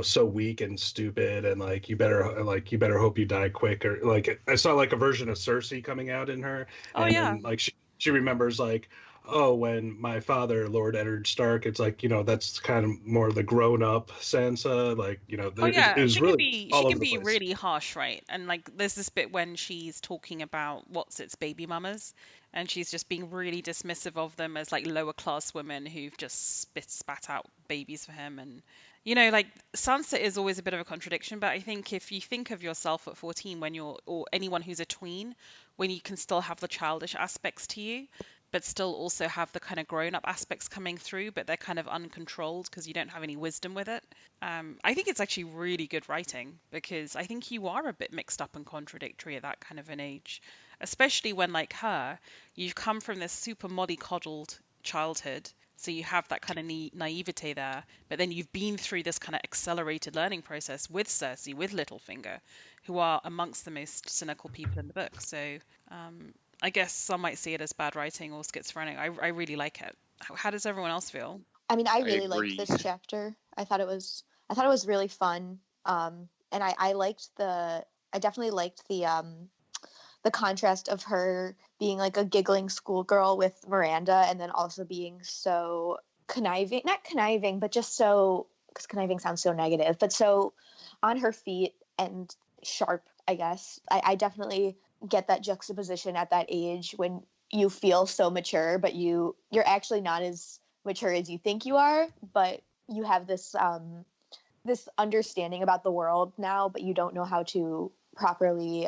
so weak and stupid and like you better hope you die quick, or like I saw like a version of Cersei coming out in her. Oh, yeah. And like she remembers like, oh, when my father, Lord Eddard Stark, it's like, that's kind of more the grown-up Sansa, like, it was she really all can over the be place. really harsh, right? And like there's this bit when she's talking about what's its baby mamas, and she's just being really dismissive of them as like lower class women who've just spat out babies for him. And like Sansa is always a bit of a contradiction, but I think if you think of yourself at 14 or anyone who's a tween, when you can still have the childish aspects to you, but still also have the kind of grown-up aspects coming through, but they're kind of uncontrolled because you don't have any wisdom with it. I think it's actually really good writing, because I think you are a bit mixed up and contradictory at that kind of an age, especially when, like her, you've come from this super mollycoddled childhood, so you have that kind of naivete there, but then you've been through this kind of accelerated learning process with Cersei, with Littlefinger, who are amongst the most cynical people in the book. So I guess some might see it as bad writing or schizophrenic. I really like it. How does everyone else feel? I mean, I I really liked agree. this chapter. I thought it was really fun. And I definitely liked the contrast of her being like a giggling schoolgirl with Miranda, and then also being so conniving, not conniving, but just so, because conniving sounds so negative, but so on her feet and sharp, I guess. I definitely get that juxtaposition at that age when you feel so mature, but you're actually not as mature as you think you are, but you have this this understanding about the world now, but you don't know how to properly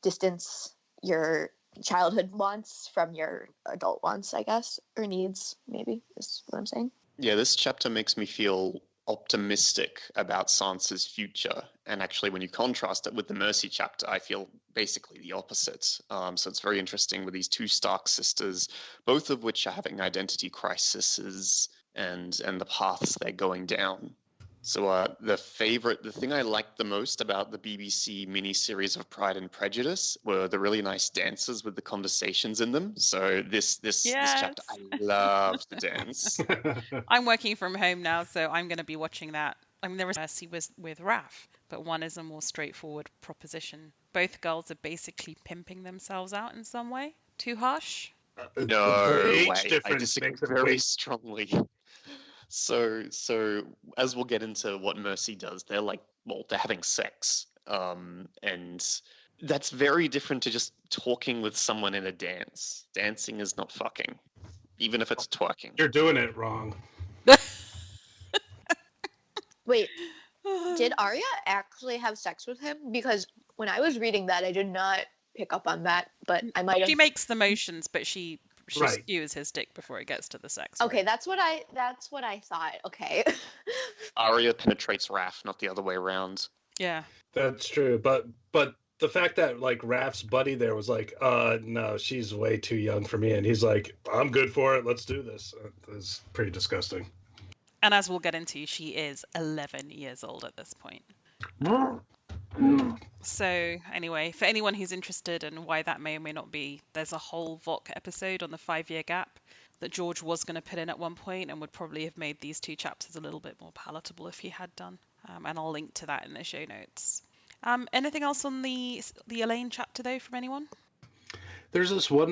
distance your childhood wants from your adult wants, I guess, or needs, maybe, is what I'm saying. Yeah, this chapter makes me feel optimistic about Sansa's future. And actually, when you contrast it with the Mercy chapter, I feel basically the opposite. So it's very interesting with these two Stark sisters, both of which are having identity crises and the paths they're going down. So the thing I liked the most about the BBC miniseries of Pride and Prejudice were the really nice dances with the conversations in them. So this chapter, I loved the dance. I'm working from home now, so I'm going to be watching that. I mean, there was Mercy with Raph, but one is a more straightforward proposition. Both girls are basically pimping themselves out in some way. Too harsh? No age way. I difference disagree makes it very way- strongly. So as we'll get into what Mercy does, they're having sex. And that's very different to just talking with someone in a dance. Dancing is not fucking, even if it's twerking. You're doing it wrong. Wait, did Arya actually have sex with him? Because when I was reading that, I did not pick up on that, but I might have. She makes the motions, but she Right. skewers his dick before it gets to the sex. Okay, right? that's what I thought. Okay. Arya penetrates Raph, not the other way around. Yeah. That's true, but the fact that like Raph's buddy there was like, no, she's way too young for me, and he's like, I'm good for it. Let's do this. It's pretty disgusting. And as we'll get into, she is 11 years old at this point. So anyway, for anyone who's interested in why that may or may not be, there's a whole Vok episode on the 5-year gap that George was going to put in at one point, and would probably have made these two chapters a little bit more palatable if he had done. And I'll link to that in the show notes. Anything else on the Alayne chapter though from anyone? There's this one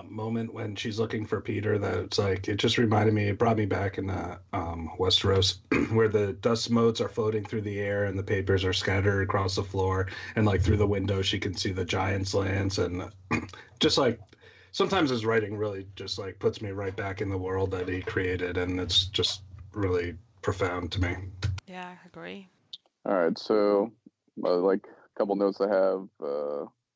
moment when she's looking for Peter that's like, it just reminded me, it brought me back in Westeros, where the dust motes are floating through the air and the papers are scattered across the floor, and like through the window she can see the giant's lance, and just like sometimes his writing really just like puts me right back in the world that he created, and it's just really profound to me. Yeah, I agree. All right, so like a couple notes I have.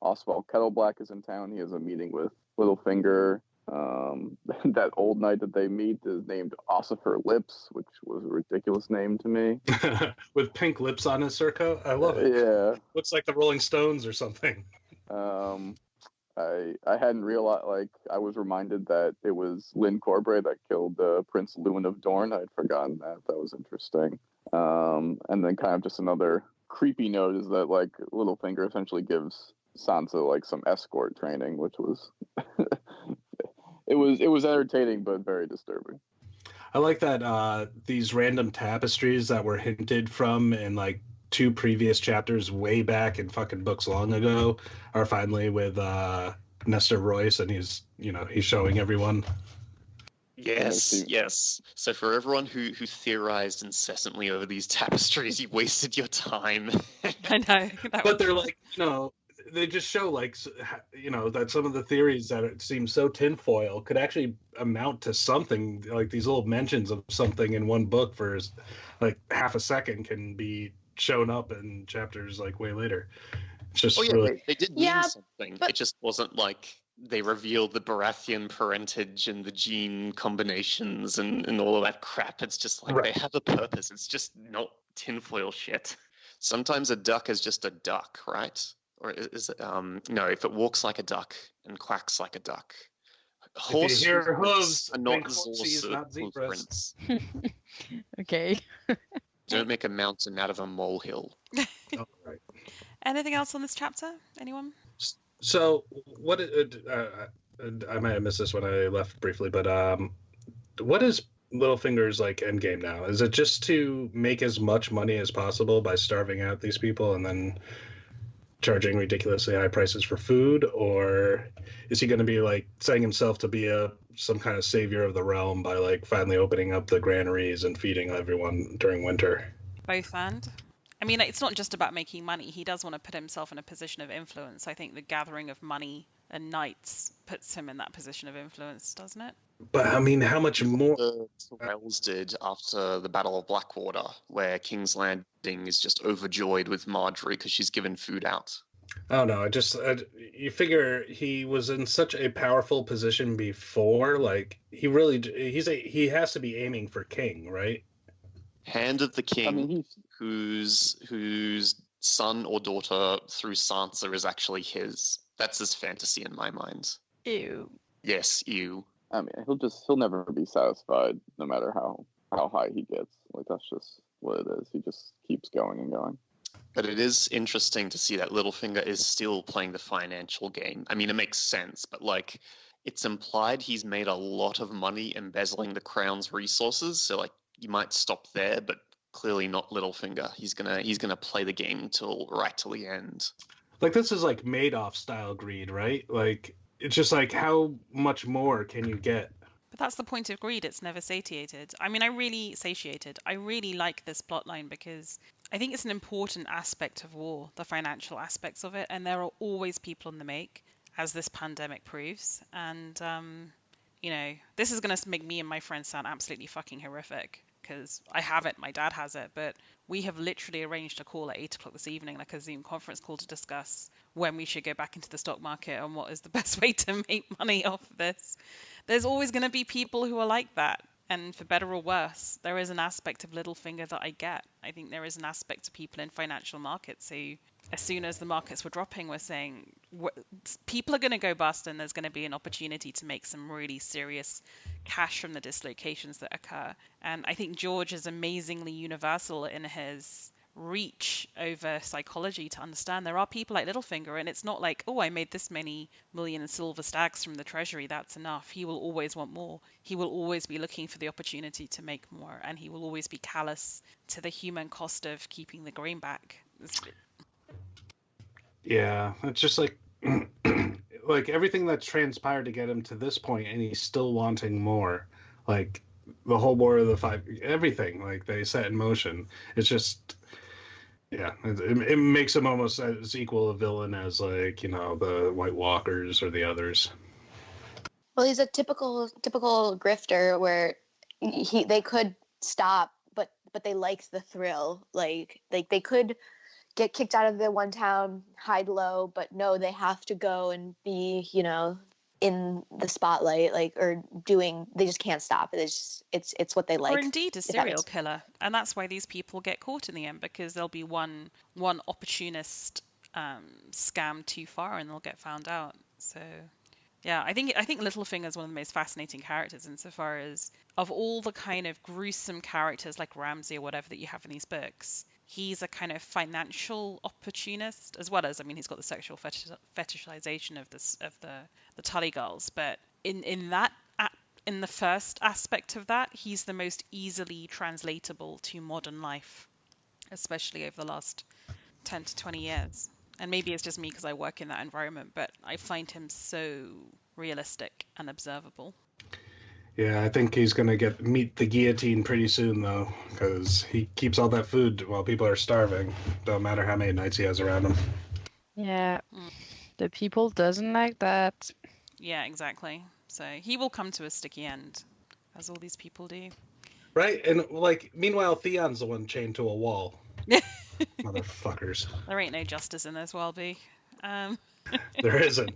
Oswald Kettleblack is in town. He has a meeting with Littlefinger. That old knight that they meet is named Ossifer Lips, which was a ridiculous name to me. With pink lips on his surcoat. I love it. Yeah. Looks like the Rolling Stones or something. I hadn't realized, like, I was reminded that it was Lynn Corbray that killed Prince Lewin of Dorne. I'd forgotten that. That was interesting. And then kind of just another creepy note is that, like, Littlefinger essentially gives Sansa like some escort training, which was it was entertaining but very disturbing. I like that these random tapestries that were hinted from in like 2 previous chapters way back in fucking books long ago are finally with Nestor Royce, and he's showing everyone. Yes. So for everyone who theorized incessantly over these tapestries, you wasted your time. I know. But they're like, they just show like, that some of the theories that seem so tinfoil could actually amount to something. Like these little mentions of something in one book for like half a second can be shown up in chapters like way later. It's just really... they did mean something. But... It just wasn't like they reveal the Baratheon parentage and the gene combinations and all of that crap. It's just like they have a purpose. It's just not tinfoil shit. Sometimes a duck is just a duck, right? Or is it, no, if it walks like a duck and quacks like a duck. Horse hooves are not footprints. Okay. Don't make a mountain out of a molehill. Oh, right. Anything else on this chapter? Anyone? So, what? I might have missed this when I left briefly, but what is Littlefinger's like end game now? Is it just to make as much money as possible by starving out these people and then charging ridiculously high prices for food, or is he going to be like setting himself to be some kind of savior of the realm by like finally opening up the granaries and feeding everyone during winter? Both and. I mean, it's not just about making money. He does want to put himself in a position of influence. I think the gathering of money and knights puts him in that position of influence, doesn't it? But I mean, how much more? The Wells did after the Battle of Blackwater, where King's Landing is just overjoyed with Marjorie because she's given food out. Oh no! You figure he was in such a powerful position before. Like he has to be aiming for king, right? Hand of the king, whose son or daughter through Sansa is actually his. That's his fantasy in my mind. Ew. Yes, ew. I mean, he'll never be satisfied, no matter how high he gets. Like, that's just what it is. He just keeps going and going. But it is interesting to see that Littlefinger is still playing the financial game. I mean, it makes sense, but like, it's implied he's made a lot of money embezzling the crown's resources. So like, you might stop there, but clearly not Littlefinger. He's gonna play the game till the end. Like, this is like Madoff style greed, right? Like, it's just like, how much more can you get? But that's the point of greed. It's never satiated. I mean, I really like this plotline because I think it's an important aspect of war, the financial aspects of it. And there are always people on the make, as this pandemic proves. And, this is going to make me and my friends sound absolutely fucking horrific because I have it, my dad has it, but we have literally arranged a call at 8 o'clock this evening, like a Zoom conference call to discuss when we should go back into the stock market and what is the best way to make money off of this. There's always going to be people who are like that. And for better or worse, there is an aspect of Littlefinger that I get. I think there is an aspect to people in financial markets who, as soon as the markets were dropping, were saying people are going to go bust and there's going to be an opportunity to make some really serious cash from the dislocations that occur. And I think George is amazingly universal in his reach over psychology to understand there are people like Littlefinger, and it's not like, oh, I made this many million silver stacks from the treasury, that's enough. He will always want more. He will always be looking for the opportunity to make more, and he will always be callous to the human cost of keeping the grain back. Yeah, it's just like like everything that's transpired to get him to this point, and he's still wanting more. Like the whole War of the Five, everything like they set in motion. It's just, yeah, it makes him almost as equal a villain as like, the White Walkers or the others. Well, he's a typical grifter where they could stop, but they liked the thrill. Like they could get kicked out of the one town, hide low, but no, they have to go and be, in the spotlight, they just can't stop. It's what they like. Or indeed a serial killer. And that's why these people get caught in the end, because there'll be one opportunist scam too far and they'll get found out. So yeah, I think Littlefinger is one of the most fascinating characters insofar as, of all the kind of gruesome characters like Ramsay or whatever that you have in these books, he's a kind of financial opportunist, as well as, I mean, he's got the sexual fetishization of the Tully girls. But in the first aspect of that, he's the most easily translatable to modern life, especially over the last 10 to 20 years. And maybe it's just me because I work in that environment, but I find him so realistic and observable. Yeah, I think he's going to meet the guillotine pretty soon, though, because he keeps all that food while people are starving. Don't matter how many nights he has around him. Yeah, the people doesn't like that. Yeah, exactly. So he will come to a sticky end, as all these people do. Right, and meanwhile, Theon's the one chained to a wall. Motherfuckers. There ain't no justice in this world, B. There isn't.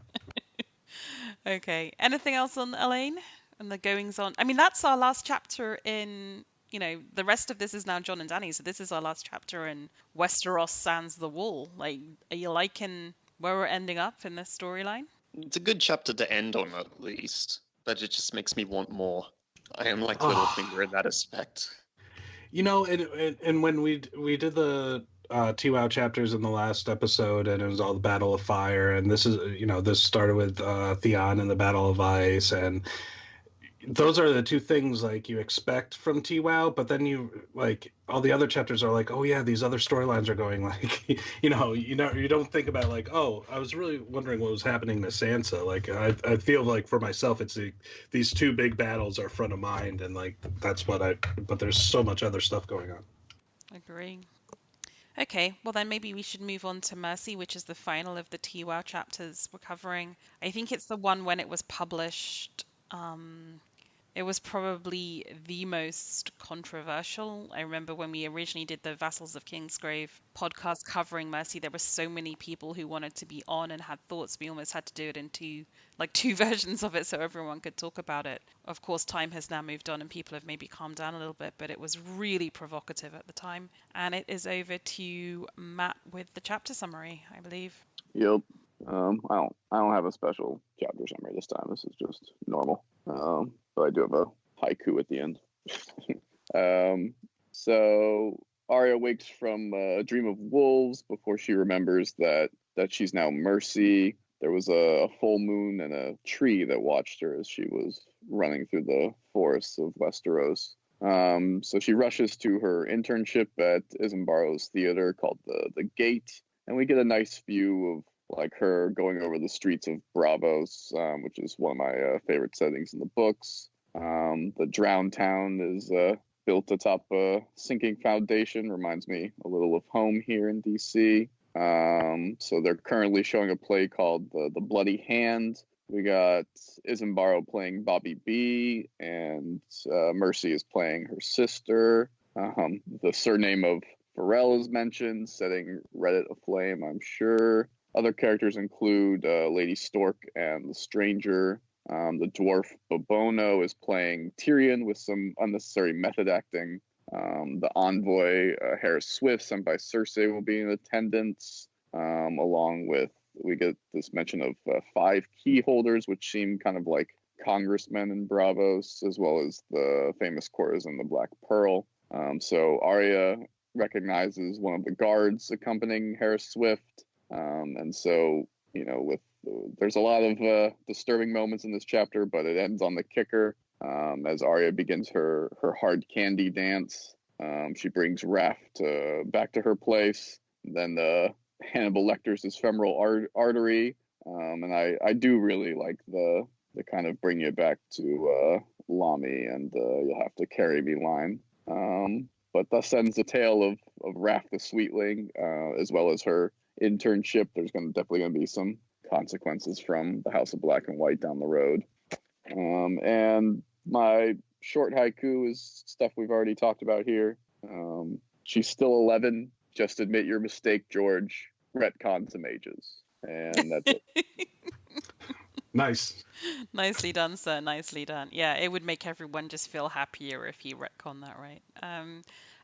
Okay. Anything else on Alayne and the goings on? I mean, that's our last chapter in, the rest of this is now Jon and Dany, so this is our last chapter in Westeros sans the Wall. Like, are you liking where we're ending up in this storyline? It's a good chapter to end on, at least, but it just makes me want more. I am like Ah. Littlefinger in that aspect. And when we did the TWOW chapters in the last episode, and it was all the Battle of Fire, and this is, this started with Theon and the Battle of Ice, and those are the two things like you expect from TWOW, but then you like all the other chapters are like, oh yeah, these other storylines are going like, you don't think about like, oh, I was really wondering what was happening to Sansa. Like I feel like for myself, it's these two big battles are front of mind, and like that's but there's so much other stuff going on. Agree. Okay, well then maybe we should move on to Mercy, which is the final of the TWOW chapters we're covering. I think it's the one when it was published. It was probably the most controversial. I remember when we originally did the Vassals of Kingsgrave podcast covering Mercy, there were so many people who wanted to be on and had thoughts. We almost had to do it in two versions of it so everyone could talk about it. Of course, time has now moved on and people have maybe calmed down a little bit, but it was really provocative at the time. And it is over to Matt with the chapter summary, I believe. Yep. I don't have a special chapter summary this time. This is just normal. But I do have a haiku at the end. So Arya wakes from a dream of wolves before she remembers that she's now Mercy. There was a full moon and a tree that watched her as she was running through the forests of Westeros. So she rushes to her internship at Isambard's theater called the Gate, and we get a nice view of like her going over the streets of Braavos, which is one of my favorite settings in the books. The drowned town is built atop a sinking foundation. Reminds me a little of home here in DC. So they're currently showing a play called The Bloody Hand. We got Isambard playing Bobby B, and Mercy is playing her sister. The surname of Pharrell is mentioned, setting Reddit aflame, I'm sure. Other characters include Lady Stork and the Stranger. The dwarf Bobono is playing Tyrion with some unnecessary method acting. The envoy, Harris Swift, sent by Cersei, will be in attendance, along with, we get this mention of 5 key holders, which seem kind of like congressmen in Braavos, as well as the famous courtesan, the Black Pearl. So Arya recognizes one of the guards accompanying Harris Swift. And so, there's a lot of disturbing moments in this chapter, but it ends on the kicker as Arya begins her hard candy dance. She brings Raft back to her place. Then Hannibal Lecter's ephemeral artery. And I do really like the kind of bring you back to Lamy and you'll have to carry me line. But thus ends the tale of Raft the Sweetling, as well as her internship. There's definitely going to be some consequences from the House of Black and White down the road. And my short haiku is stuff we've already talked about here. She's still 11. Just admit your mistake, George. Retcon some ages. And that's it. Nice. Nicely done, sir. Nicely done. Yeah, it would make everyone just feel happier if you retcon that, right?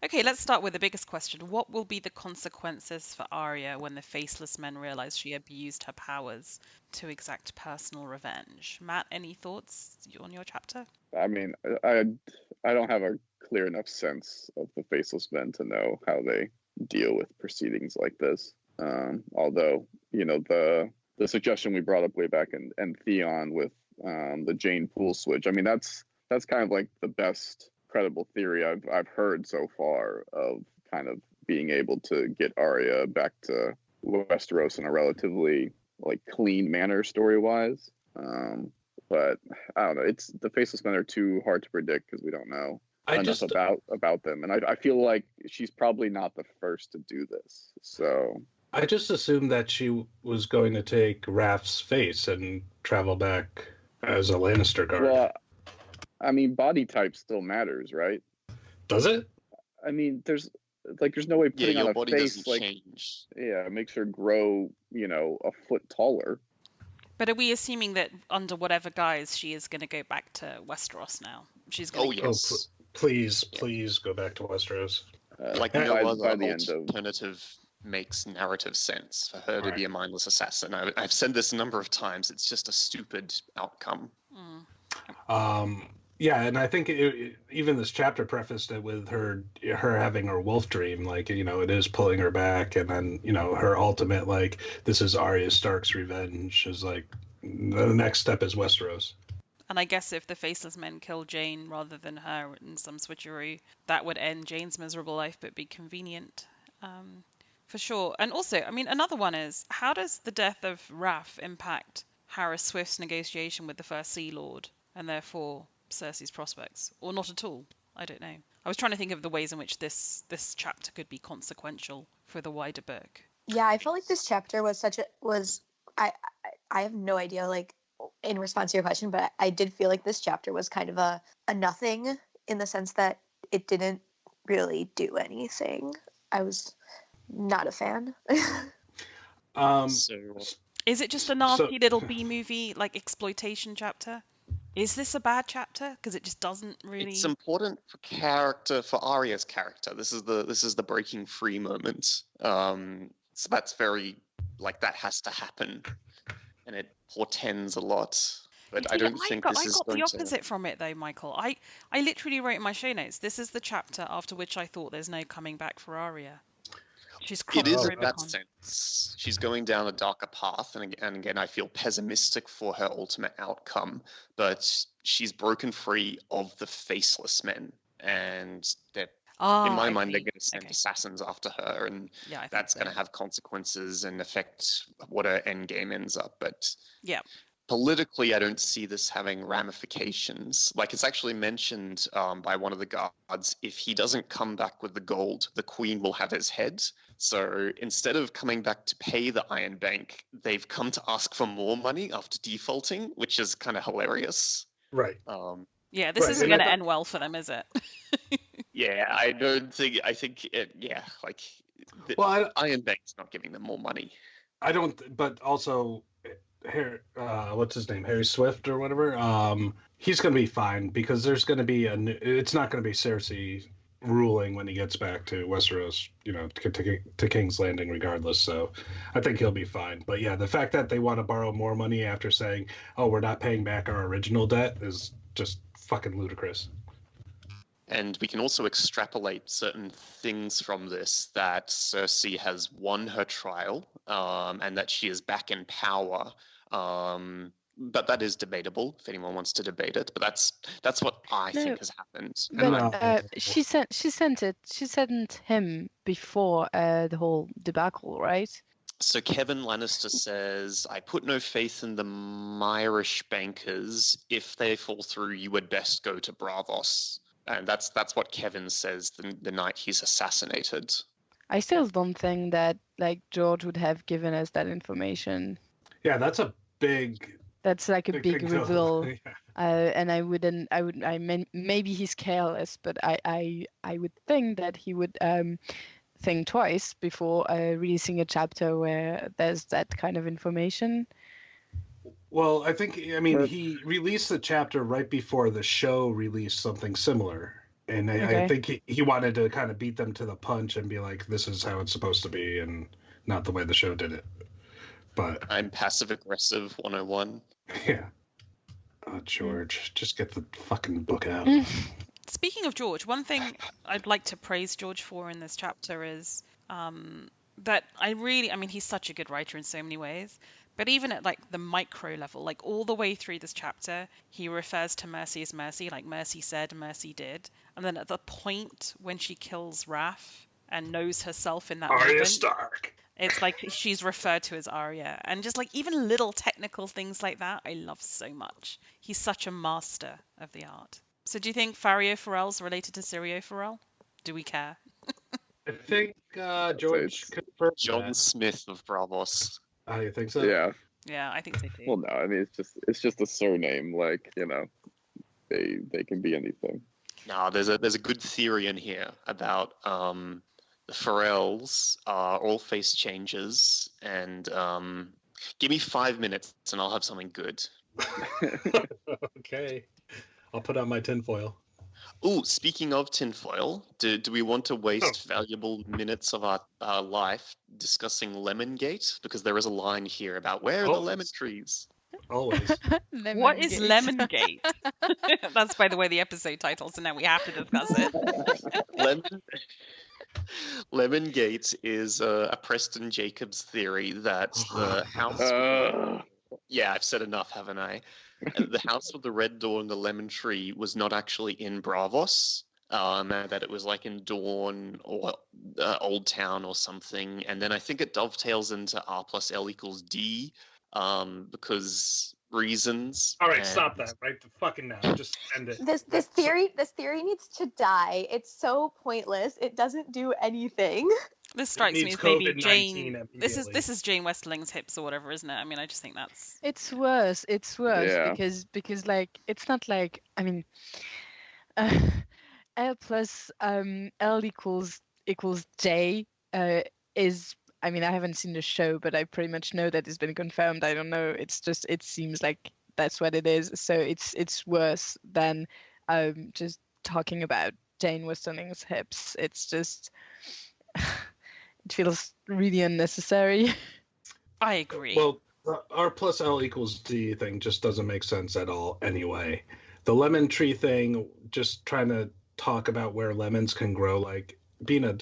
Okay, let's start with the biggest question. What will be the consequences for Arya when the Faceless Men realize she abused her powers to exact personal revenge? Matt, any thoughts on your chapter? I mean, I don't have a clear enough sense of the Faceless Men to know how they deal with proceedings like this. Although, the suggestion we brought up way back in Theon with the Jane Poole switch, I mean, that's kind of like the best credible theory I've heard so far of kind of being able to get Arya back to Westeros in a relatively like clean manner story-wise. But I don't know. The Faceless Men are too hard to predict because we don't know enough about them, and I feel like she's probably not the first to do this. So I just assumed that she was going to take Raph's face and travel back as a Lannister guard. Well, I mean, body type still matters, right? Does it? I mean, there's no way putting on a face change. Yeah, it makes her grow, a foot taller. But are we assuming that under whatever guise she is going to go back to Westeros now? She's going Oh to. yes. Please go back to Westeros. Like by- no by other the end of alternative makes narrative sense for her to Right. be a mindless assassin. I've said this a number of times. It's just a stupid outcome. Yeah, and I think even this chapter prefaced it with her having her wolf dream, like, you know, it is pulling her back, and then, you know, her ultimate, like, this is Arya Stark's revenge, is like, the next step is Westeros. And I guess if the Faceless Men kill Jane rather than her in some switcheroo, that would end Jane's miserable life, but be convenient. For sure. And also, I mean, another one is, how does the death of Raph impact Harris Swift's negotiation with the First Sea Lord, and therefore Cersei's prospects? Or not at all? I don't know. I was trying to think of the ways in which this chapter could be consequential for the wider book. Yeah, I felt like this chapter was I have no idea, like, in response to your question, but I did feel like this chapter was kind of a nothing, in the sense that it didn't really do anything. I was not a fan. So Is it just a nasty little B movie, like, exploitation chapter? Is this a bad chapter? Because it just doesn't really. it's important for Arya's character. This is the breaking free moment. So that's very, like, that has to happen, and it portends a lot. But I don't think this is I got going the opposite from it, though, Michael. I literally wrote in my show notes, this is the chapter after which I thought there's no coming back for Arya. She's It is in Rubicon. that sense. She's going down a darker path, and again, I feel pessimistic for her ultimate outcome. But she's broken free of the Faceless Men, and that, in my mind, they're going to send assassins after her, and Yeah, I think that's so. going to have consequences and affect what her end game ends up. But Yeah. politically, I don't see this having ramifications. Like, it's actually mentioned by one of the guards, if he doesn't come back with the gold, the Queen will have his head. So instead of coming back to pay the Iron Bank, they've come to ask for more money after defaulting, which is kind of hilarious. Right. Yeah, this isn't going to end well for them, is it? Yeah, I think it, yeah, like, the Iron Bank's not giving them more money. I don't, but also, what's his name? Harry Swift or whatever. He's going to be fine, because there's going to be it's not going to be Cersei ruling when he gets back to Westeros, you know, to King's Landing regardless. So I think he'll be fine. But yeah, the fact that they want to borrow more money after saying, oh, we're not paying back our original debt is just fucking ludicrous. And we can also extrapolate certain things from this, that Cersei has won her trial, and that she is back in power. But that is debatable if anyone wants to debate it. But that's what I think has happened. But she sent him before the whole debacle, right? So Kevin Lannister says, I put no faith in the Myrish bankers. If they fall through, you would best go to Bravos. And that's what Kevin says the night he's assassinated. I still don't think that, like, George would have given us that information. Yeah, that's a big. That's like a big reveal. Yeah. And maybe he's careless, but I would think that he would think twice before releasing a chapter where there's that kind of information. Well, he released the chapter right before the show released something similar. And I think he wanted to kind of beat them to the punch and be like, this is how it's supposed to be, and not the way the show did it. But I'm passive-aggressive 101. Yeah. Oh, George, just get the fucking book out. Speaking of George, one thing I'd like to praise George for in this chapter is that he's such a good writer in so many ways, but even at, like, the micro level, like, all the way through this chapter, he refers to Mercy as Mercy, like, Mercy said, Mercy did. And then at the point when she kills Raph and knows herself in that Arya moment, Stark. it's like she's referred to as Arya. And just, like, even little technical things like that, I love so much. He's such a master of the art. So do you think Fario Farrell's related to Syrio Farrell? Do we care? I think George confirmed John that. Smith of Bravos. Oh, you think so? Yeah. Yeah, I think so too. Well, no, I mean it's just a surname. Like, you know, they can be anything. No, there's a good theory in here about the Farrells are all face changes, and Give me 5 minutes and I'll have something good. Okay. I'll put on my tinfoil. Oh, speaking of tinfoil, do we want to waste valuable minutes of our life discussing Lemongate? Because there is a line here about where are the lemon trees? Always. What is Lemongate. Lemongate? That's, by the way, the episode title, so now we have to discuss it. Lemongate is a Preston Jacobs theory that the house... Yeah, I've said enough, haven't I? The house with the red door and the lemon tree was not actually in Bravos, that it was like in Dawn or Old Town or something. And then I think it dovetails into R plus L equals D because reasons. All right, stop that right the fucking now. Just end it. This theory needs to die. It's so pointless. It doesn't do anything. This strikes me needs as maybe COVID-19 Jane. This immediately. is Jane Westling's hips or whatever, isn't it? I mean, I just think that's. It's worse. It's worse Yeah. because like it's not like I mean, L plus L equals J is. I mean, I haven't seen the show, but I pretty much know that it's been confirmed. I don't know. It's just it seems like that's what it is. So it's worse than just talking about Jane Westling's hips. It's just it feels really unnecessary. I agree. Well, the R plus L equals D thing just doesn't make sense at all anyway. The lemon tree thing, just trying to talk about where lemons can grow, like being a...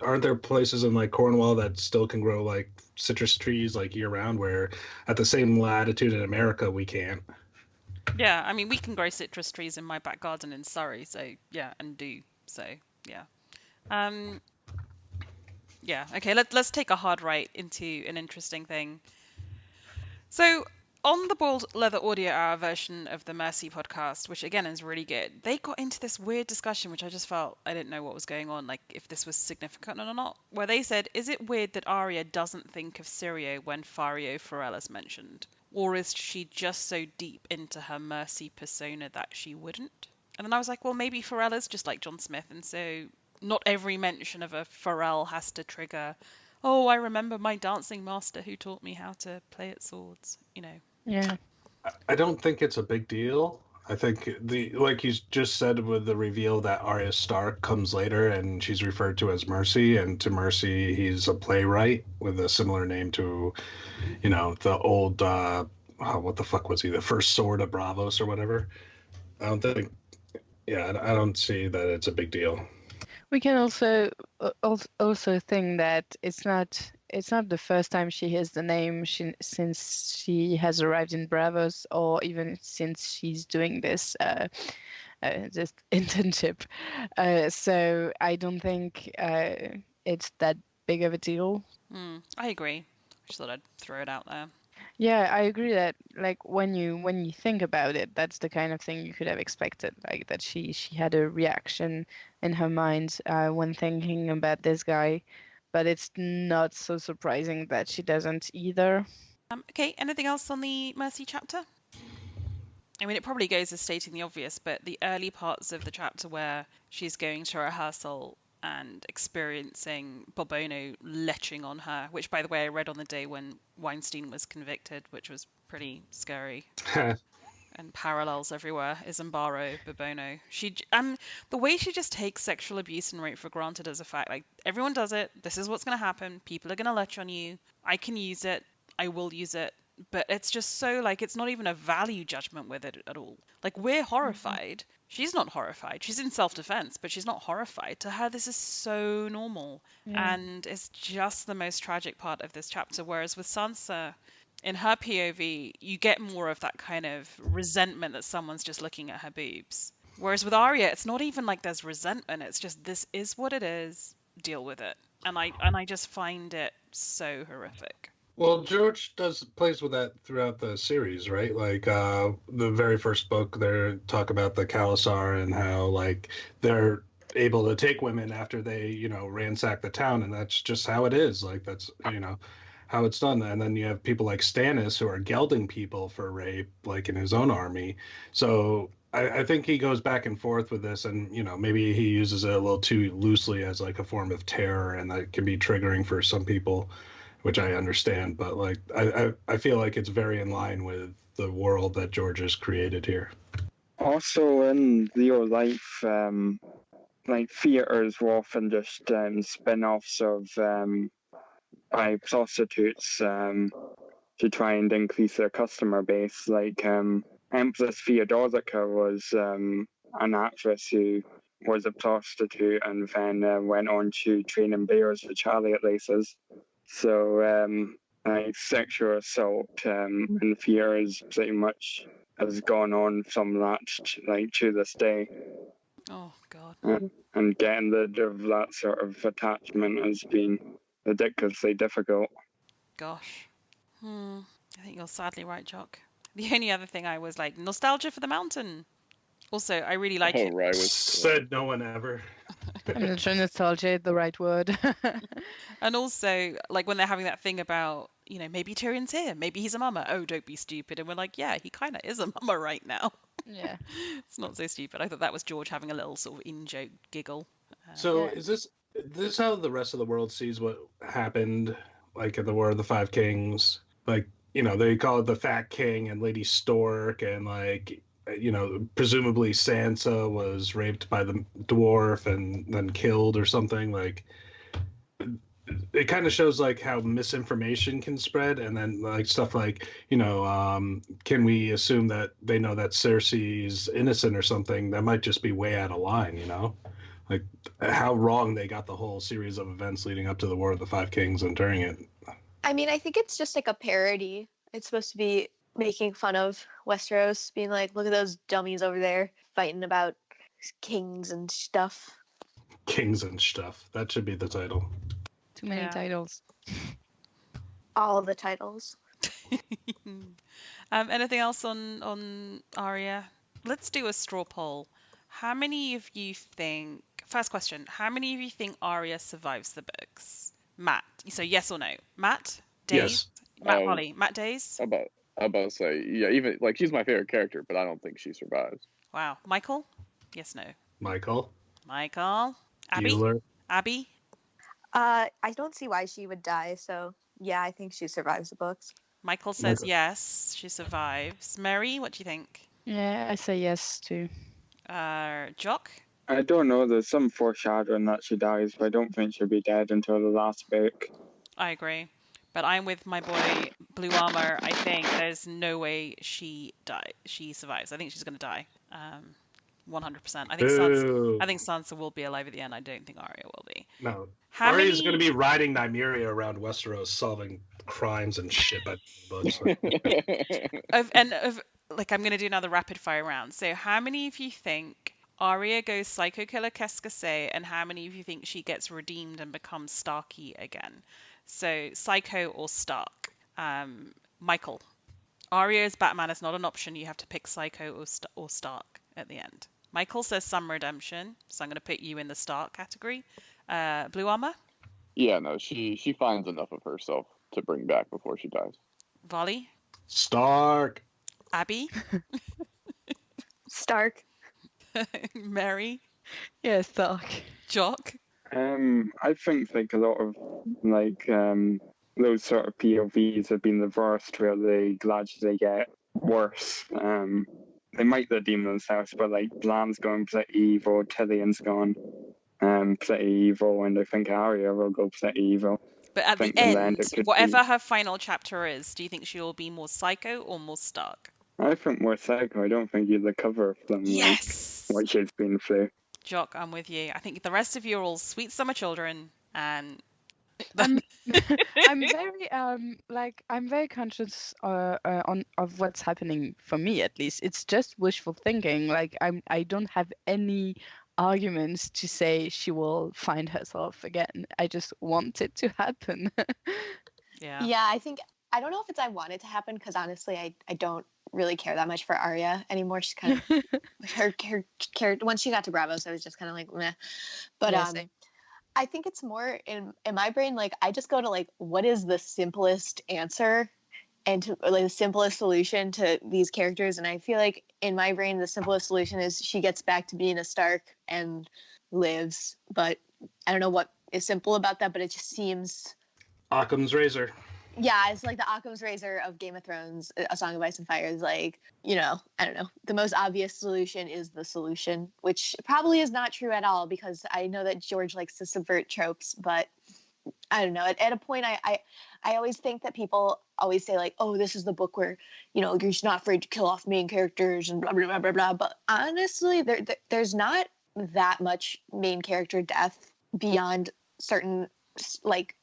aren't there places in like Cornwall that still can grow like citrus trees like year round where at the same latitude in America we can't? Yeah, I mean, we can grow citrus trees in my back garden in Surrey, so yeah, and do so yeah. Yeah, okay, let's take a hard right into an interesting thing. So, on the Boiled Leather Audio Hour version of the Mercy podcast, which again is really good, they got into this weird discussion, which I just felt I didn't know what was going on, like if this was significant or not, where they said, is it weird that Arya doesn't think of Syrio when Fario Forel is mentioned? Or is she just so deep into her Mercy persona that she wouldn't? And then I was like, well, maybe Forel is just like Jon Smith, and so not every mention of a Forel has to trigger, oh, I remember my dancing master who taught me how to play at swords, you know. Yeah. I don't think it's a big deal. I think like you just said with the reveal that Arya Stark comes later and she's referred to as Mercy, and to Mercy he's a playwright with a similar name to, you know, the old what the fuck was he? The first Sword of Bravos or whatever. I don't see that it's a big deal. We can also think that it's not the first time she hears the name since she has arrived in Bravos, or even since she's doing this internship. So I don't think it's that big of a deal. I agree. I just thought I'd throw it out there. Yeah, I agree that like when you think about it, that's the kind of thing you could have expected, like that she had a reaction in her mind when thinking about this guy, but it's not so surprising that she doesn't either. Okay, anything else on the Mercy chapter? I mean, it probably goes as stating the obvious, but the early parts of the chapter where she's going to rehearsal and experiencing Bobono leching on her, which, by the way, I read on the day when Weinstein was convicted, which was pretty scary. And parallels everywhere. Isambaro, Bobono. The way she just takes sexual abuse and rape for granted as a fact. Like, everyone does it. This is what's going to happen. People are going to lech on you. I can use it. I will use it. But it's just so, like, it's not even a value judgment with it at all. Like, we're horrified. She's not horrified. She's in self-defense, but she's not horrified. To her, this is so normal. Yeah. And it's just the most tragic part of this chapter. Whereas with Sansa, in her POV, you get more of that kind of resentment that someone's just looking at her boobs. Whereas with Arya, it's not even like there's resentment. It's just, this is what it is. Deal with it. And I just find it so horrific. Well, George plays with that throughout the series, right? Like the very first book, they talk about the Khalasar and how like they're able to take women after they, you know, ransack the town, and that's just how it is. Like that's, you know, how it's done. And then you have people like Stannis who are gelding people for rape, like in his own army. So I think he goes back and forth with this, and you know, maybe he uses it a little too loosely as like a form of terror, and that can be triggering for some people. which I understand, but like I feel like it's very in line with the world that George has created here. Also, in real life, like theaters were often just spin-offs of by prostitutes to try and increase their customer base. Like Empress Theodosica was an actress who was a prostitute and then went on to train in bears for chariot races. So like sexual assault in theaters pretty much has gone on from that like to this day. Oh God. And getting rid of that sort of attachment has been ridiculously difficult. Gosh. I think you're sadly right, Jock. The only other thing I was like, nostalgia for the mountain. Also, I really like it. Right. Said no one ever. I'm not sure nostalgia is the right word. And also, like when they're having that thing about, you know, maybe Tyrion's here, maybe he's a mama. Oh, don't be stupid. And we're like, yeah, he kind of is a mama right now. Yeah. It's not so stupid. I thought that was George having a little sort of in-joke giggle. So Yeah. is this how the rest of the world sees what happened, like in the War of the Five Kings? Like, you know, they call it the Fat King and Lady Stork, and like, you know, presumably Sansa was raped by the dwarf and then killed or something. Like, it kind of shows like how misinformation can spread, and then like stuff like, you know, can we assume that they know that Cersei's innocent or something? That might just be way out of line, you know? Like how wrong they got the whole series of events leading up to the War of the Five Kings and during it. I mean, I think it's just like a parody. It's supposed to be making fun of Westeros, being like, look at those dummies over there fighting about kings and stuff. Kings and stuff. That should be the title. Too many Yeah. titles. All the titles. Anything else on Arya? Let's do a straw poll. How many of you think... First question. How many of you think Arya survives the books? Matt. So yes or no? Matt? Days? Yes. Matt Holly. Matt Days? I'm about to say, yeah, even like she's my favorite character, but I don't think she survives. Wow. Michael? Yes, no. Michael. Abby? Bueller. Abby? I don't see why she would die, so yeah, I think she survives the books. Michael says Michael. yes, she survives. Mary, what do you think? Yeah, I say yes too. Jock? I don't know, there's some foreshadowing that she dies, but I don't think she'll be dead until the last book. I agree. But I'm with my boy Blue Armor. I think there's no way she survives. I think she's going to die. 100%. I think Sansa will be alive at the end. I don't think Arya will be. No. How Arya's many... going to be riding Nymeria around Westeros, solving crimes and shit by books. Like, I'm going to do another rapid fire round. So how many of you think Arya goes Psycho Killer Cascase, and how many of you think she gets redeemed and becomes Starky again? So Psycho or Stark? Michael. Arya's Batman is not an option. You have to pick Psycho or Stark at the end. Michael says some redemption, so I'm going to put you in the Stark category. Blue Armor? Yeah, no, she finds enough of herself to bring back before she dies. Varley? Stark. Abby? Stark. Mary? Yeah, Stark. Jock? I think like a lot of like those sort of POVs have been reversed where they gradually get worse. They might redeem themselves, but like Blan's going pretty evil, Tyrion's gone pretty evil, and I think Arya will go pretty evil. But at the end, whatever her final chapter is, do you think she'll be more Psycho or more Stark? I think more Psycho. I don't think you'd recover from Yes! like, what she's been through. Jock, I'm with you. I think the rest of you are all sweet summer children, and I'm very I'm very conscious of what's happening for me, at least. It's just wishful thinking. Like I don't have any arguments to say she will find herself again. I just want it to happen. Yeah. Yeah, I don't know if I want it to happen, because honestly, I don't really care that much for Arya anymore. She's kind of her character. Once she got to Bravos, I was just kind of like meh. But Yeah, same. I think it's more in my brain, like I just go to like, what is the simplest answer and to, like the simplest solution to these characters, and I feel like in my brain the simplest solution is she gets back to being a Stark and lives. But I don't know what is simple about that, but it just seems Occam's razor. Yeah, it's like the Occam's razor of Game of Thrones. A Song of Ice and Fire is like, I don't know. The most obvious solution is the solution, which probably is not true at all, because I know that George likes to subvert tropes, but I don't know. At a point, I always think that people always say like, oh, this is the book where, you're just not afraid to kill off main characters and blah, blah, blah, blah, blah. But honestly, there's not that much main character death beyond certain, like,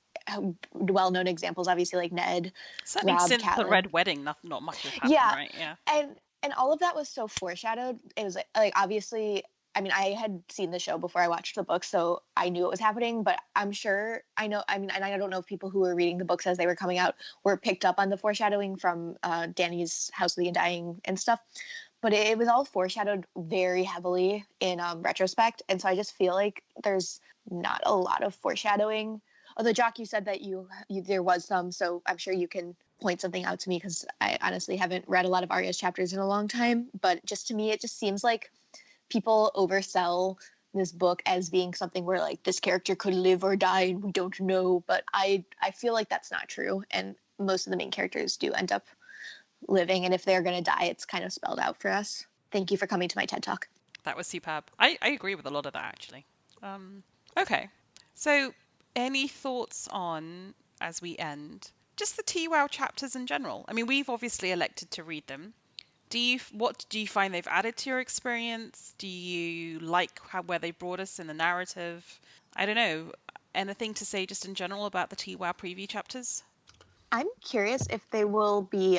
well-known examples, obviously, like Ned, Certainly Rob, since the Catelyn. Red Wedding, not much has happened, Yeah. right? Yeah. And all of that was so foreshadowed. It was like obviously, I mean, I had seen the show before I watched the book, so I knew it was happening, but I'm sure I know, I mean, and I don't know if people who were reading the books as they were coming out were picked up on the foreshadowing from Dany's House of the Undying and stuff, but it was all foreshadowed very heavily in retrospect, and so I just feel like there's not a lot of foreshadowing. Although, Jock, you said that you there was some, so I'm sure you can point something out to me, because I honestly haven't read a lot of Arya's chapters in a long time. But just to me, it just seems like people oversell this book as being something where like this character could live or die and we don't know. But I feel like that's not true, and most of the main characters do end up living, and if they're going to die, it's kind of spelled out for us. Thank you for coming to my TED Talk. That was superb. I agree with a lot of that, actually. Okay, so any thoughts on, as we end, just the TWOW chapters in general? I mean, we've obviously elected to read them. What do you find they've added to your experience? Do you like where they brought us in the narrative? I don't know. Anything to say just in general about the TWOW preview chapters? I'm curious if they will be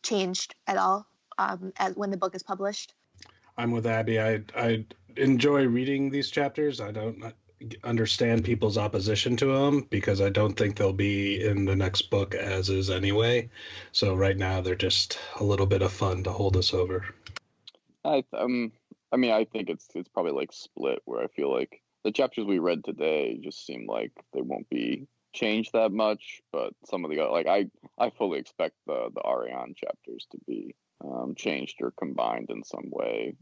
changed at all as when the book is published. I'm with Abby. I enjoy reading these chapters. I don't understand people's opposition to them, because I don't think they'll be in the next book as is anyway. So right now they're just a little bit of fun to hold us over. I mean, I think it's probably like split, where I feel like the chapters we read today just seem like they won't be changed that much, but some of the like I fully expect the Ariane chapters to be changed or combined in some way,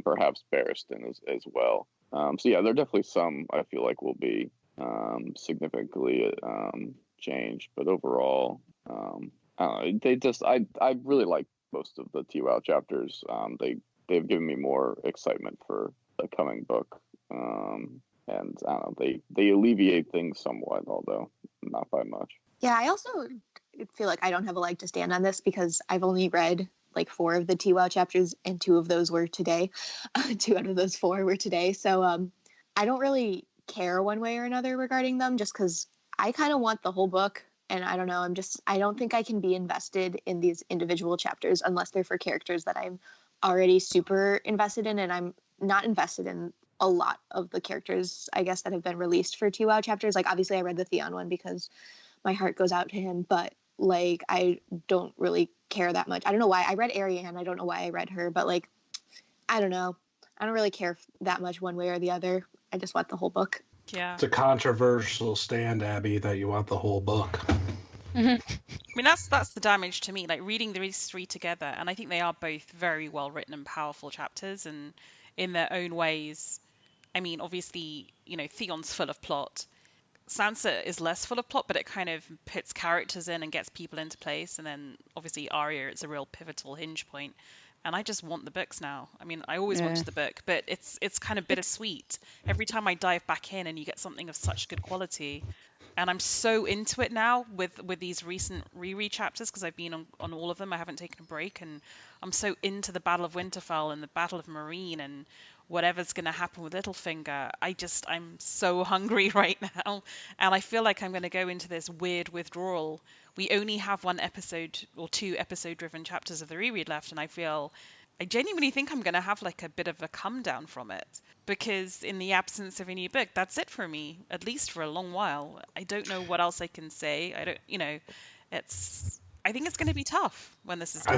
perhaps Barristan as well. So yeah, there are definitely some I feel like will be significantly changed, but overall, I don't know, they just I really like most of the TWOW chapters. They've given me more excitement for the coming book, and I don't know, they alleviate things somewhat, although not by much. Yeah, I also feel like I don't have a leg to stand on this, because I've only read like 4 of the TWOW chapters, and 2 of those were today. 2 out of those 4 were today. So I don't really care one way or another regarding them, just because I kind of want the whole book. And I don't know, I don't think I can be invested in these individual chapters unless they're for characters that I'm already super invested in. And I'm not invested in a lot of the characters, I guess, that have been released for TWOW chapters. Like, obviously I read the Theon one because my heart goes out to him, but like, I don't really care that much. I don't know why I read Ariane. I don't know why I read her, but like, I don't know. I don't really care that much one way or the other. I just want the whole book. Yeah. It's a controversial stand, Abby, that you want the whole book. I mean, that's the damage to me. Like, reading these 3 together, and I think they are both very well written and powerful chapters, and in their own ways. I mean, obviously, Theon's full of plot. Sansa is less full of plot, but it kind of puts characters in and gets people into place. And then obviously Arya, it's a real pivotal hinge point. And I just want the books now. I mean, I always wanted the book, but it's kind of bittersweet. Every time I dive back in and you get something of such good quality. And I'm so into it now with these recent reread chapters, because I've been on all of them. I haven't taken a break, and I'm so into the Battle of Winterfell and the Battle of Meereen and whatever's going to happen with Littlefinger. I'm so hungry right now, and I feel like I'm going to go into this weird withdrawal. We only have 1 episode or 2 episode driven chapters of the reread left, and I genuinely think I'm going to have like a bit of a come down from it, because in the absence of a new book, that's it for me, at least for a long while. I don't know what else I can say. I think it's going to be tough when this is done.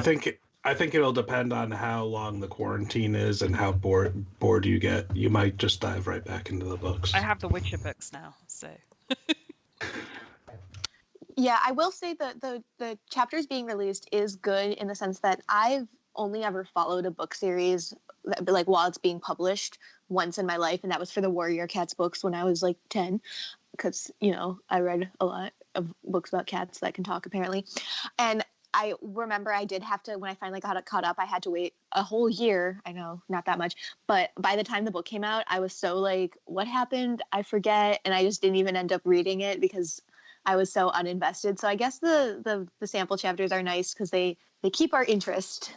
I think it'll depend on how long the quarantine is and how bored you get. You might just dive right back into the books. I have the Witcher books now, so. Yeah, I will say that the chapters being released is good in the sense that I've only ever followed a book series like while it's being published once in my life, and that was for the Warrior Cats books when I was like 10, because I read a lot of books about cats that can talk, apparently. And I remember I did have to, when I finally got it caught up, I had to wait a whole year. I know, not that much. But by the time the book came out, I was so like, what happened? I forget. And I just didn't even end up reading it because I was so uninvested. So I guess the sample chapters are nice because they keep our interest.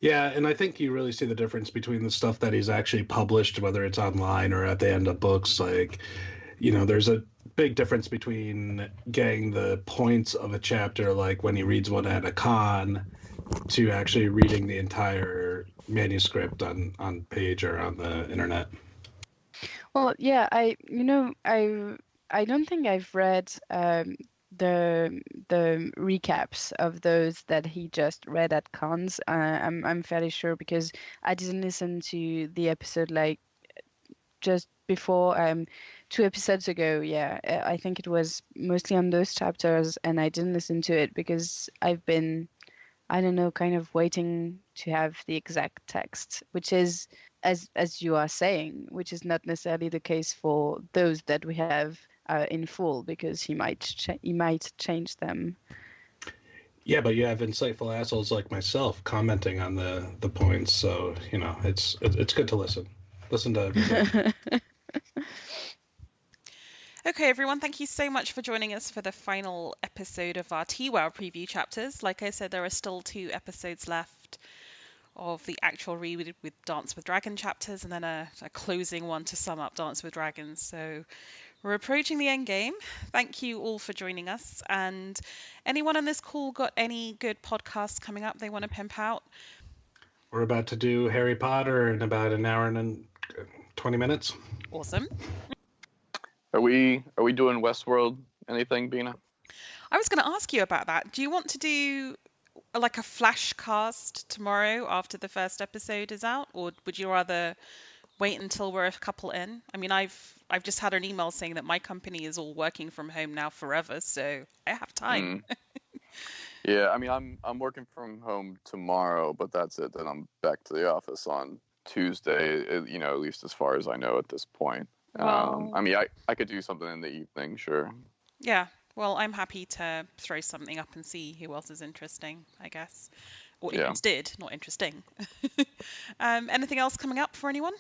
Yeah, and I think you really see the difference between the stuff that he's actually published, whether it's online or at the end of books. Like, there's a big difference between getting the points of a chapter, like when he reads one at a con, to actually reading the entire manuscript on page or on the internet. Well, yeah, I don't think I've read the recaps of those that he just read at cons. I'm fairly sure because I didn't listen to the episode like just before 2 episodes ago. Yeah, I think it was mostly on those chapters, and I didn't listen to it because I've been, I don't know, kind of waiting to have the exact text, which is, as you are saying, which is not necessarily the case for those that we have in full, because he might change them. Yeah, but you have insightful assholes like myself commenting on the points, so it's good to listen. Listen to everything. Okay, everyone, thank you so much for joining us for the final episode of our TWOW preview chapters. Like I said, there are still 2 episodes left of the actual read with Dance with Dragon chapters, and then a closing one to sum up Dance with Dragons. So we're approaching the end game. Thank you all for joining us. And anyone on this call got any good podcasts coming up they want to pimp out? We're about to do Harry Potter in about an hour and 20 minutes. Awesome. Are we doing Westworld anything, Bina? I was going to ask you about that. Do you want to do like a flash cast tomorrow after the first episode is out, or would you rather wait until we're a couple in? I mean, I've just had an email saying that my company is all working from home now forever, so I have time. Yeah, I mean, I'm working from home tomorrow, but that's it. Then I'm back to the office on Tuesday. At least as far as I know at this point. Well, I mean, I could do something in the evening, sure. Yeah, well, I'm happy to throw something up and see who else is interesting, I guess. Or interested, not interesting. Anything else coming up for anyone?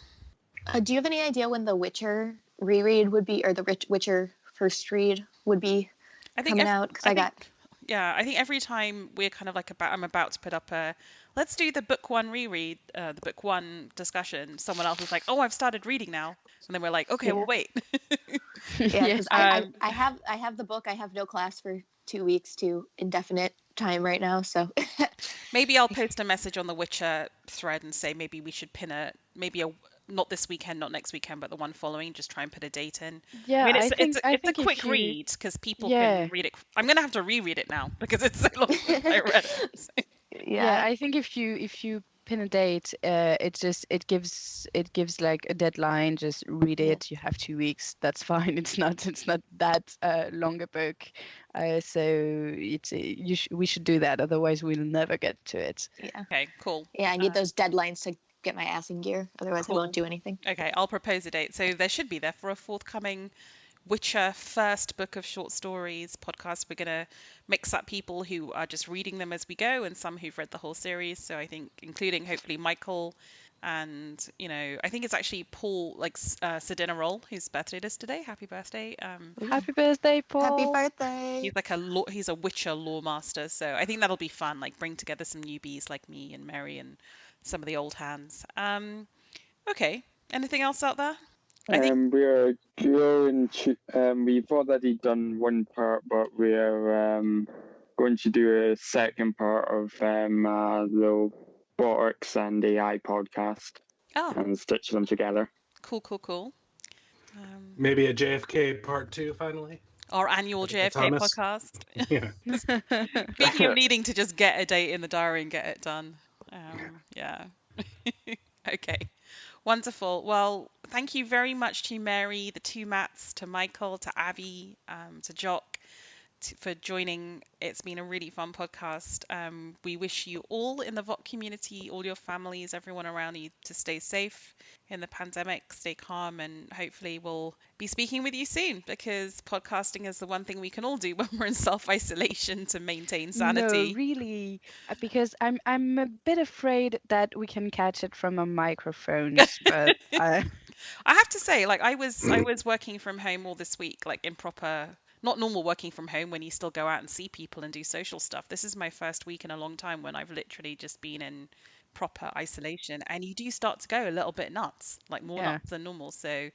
Do you have any idea when the Witcher reread would be, or the Witcher first read would be coming out? Because I think every time we're kind of like I'm about to put up let's do the book 1 reread, the book 1 discussion. Someone else is like, oh, I've started reading now. And then we're like, okay, we'll wait. Yeah, because I have the book. I have no class for 2 weeks to indefinite time right now. So maybe I'll post a message on the Witcher thread and say maybe we should pin not this weekend, not next weekend, but the one following. Just try and put a date in. Yeah, I mean, it's a quick read because people can read it. I'm gonna have to reread it now because it's so long since I read it. So. Yeah, I think if you pin a date, it gives like a deadline. Just read it. You have 2 weeks. That's fine. It's not that long a book. So we should do that. Otherwise, we'll never get to it. Yeah. Okay. Cool. Yeah, I need those deadlines to get my ass in gear. Otherwise, I won't do anything. Okay, I'll propose a date. So there should be there for a forthcoming Witcher first book of short stories podcast. We're going to mix up people who are just reading them as we go and some who've read the whole series. So I think including hopefully Michael and, I think it's actually Paul, like Sedina Roll, whose birthday it is today. Happy birthday. Happy birthday, Paul. Happy birthday. He's like he's a Witcher lore master. So I think that'll be fun, like bring together some newbies like me and Mary and some of the old hands. Okay. Anything else out there? We are going to. We've already done one part, but we are going to do a second part of the robotics and AI podcast and stitch them together. Cool. Maybe a JFK part 2 finally. Our annual JFK podcast. Yeah. Speaking of needing to just get a date in the diary and get it done. Yeah. Okay. Wonderful. Well, thank you very much to Mary, the 2 Matts, to Michael, to Abby, to Jock, for joining. It's been a really fun podcast. We wish you all in the VOT community, all your families, everyone around you, to stay safe in the pandemic, stay calm, and hopefully we'll be speaking with you soon, because podcasting is the one thing we can all do when we're in self-isolation to maintain sanity. No, really, because I'm a bit afraid that we can catch it from our microphones, but I have to say, like, I was working from home all this week, like in proper, not normal working from home when you still go out and see people and do social stuff. This is my first week in a long time when I've literally just been in proper isolation, and you do start to go a little bit nuts, like more Yeah. nuts than normal. So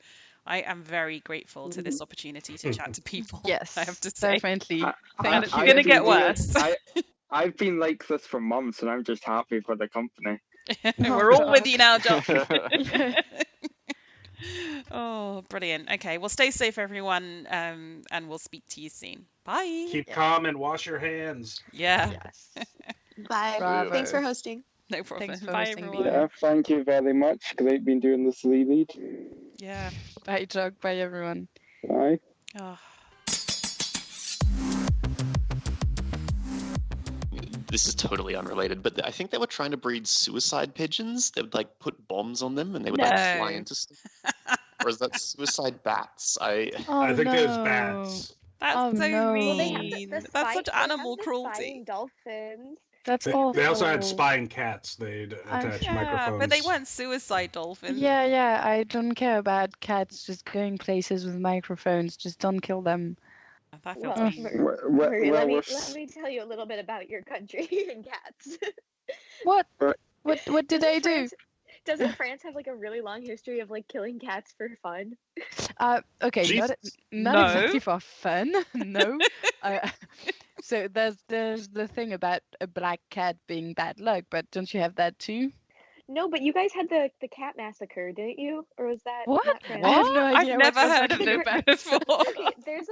I am very grateful to this opportunity to chat to people. yes, I have to say. definitely. And it's I've going to get been worse. I've been like this for months, and I'm just happy for the company. We're all with Jock. you now, Jock. Oh, brilliant. Okay, well, stay safe, everyone, and we'll speak to you soon. Bye. Keep calm and wash your hands. Yeah, Yes. Bye. Bravo. Thanks for hosting. no problem. Thanks for Bye, hosting, everyone. Bea. Yeah, thank you very much. Great being doing this reread. Yeah. Bye, Jock. Bye, everyone. Bye. Oh. This is totally unrelated, but I think they were trying to breed suicide pigeons. They would like put bombs on them and they would like fly No. into stuff. Or is that suicide bats? Oh, I think no. there's bats. That's Oh, so no. Well, they have mean. the That's spy- such they have animal the cruelty. spying dolphins. That's They awful. also had spying cats. They'd attach Yeah, microphones. but they weren't suicide dolphins. Yeah, I don't care about cats just going places with microphones. Just don't kill them. That feels Well, mean. Marie, well, let me tell you a little bit about your country and cats. What? Right. What did I do? Doesn't France have like a really long history of like killing cats for fun? Okay, not Jesus. not No. exactly for fun. No. So there's the thing about a black cat being bad luck, but don't you have that too? No, but you guys had the cat massacre, didn't you? Or was that What? not France? I have no What? idea I've what never you're heard of talking this about. before. Okay, there's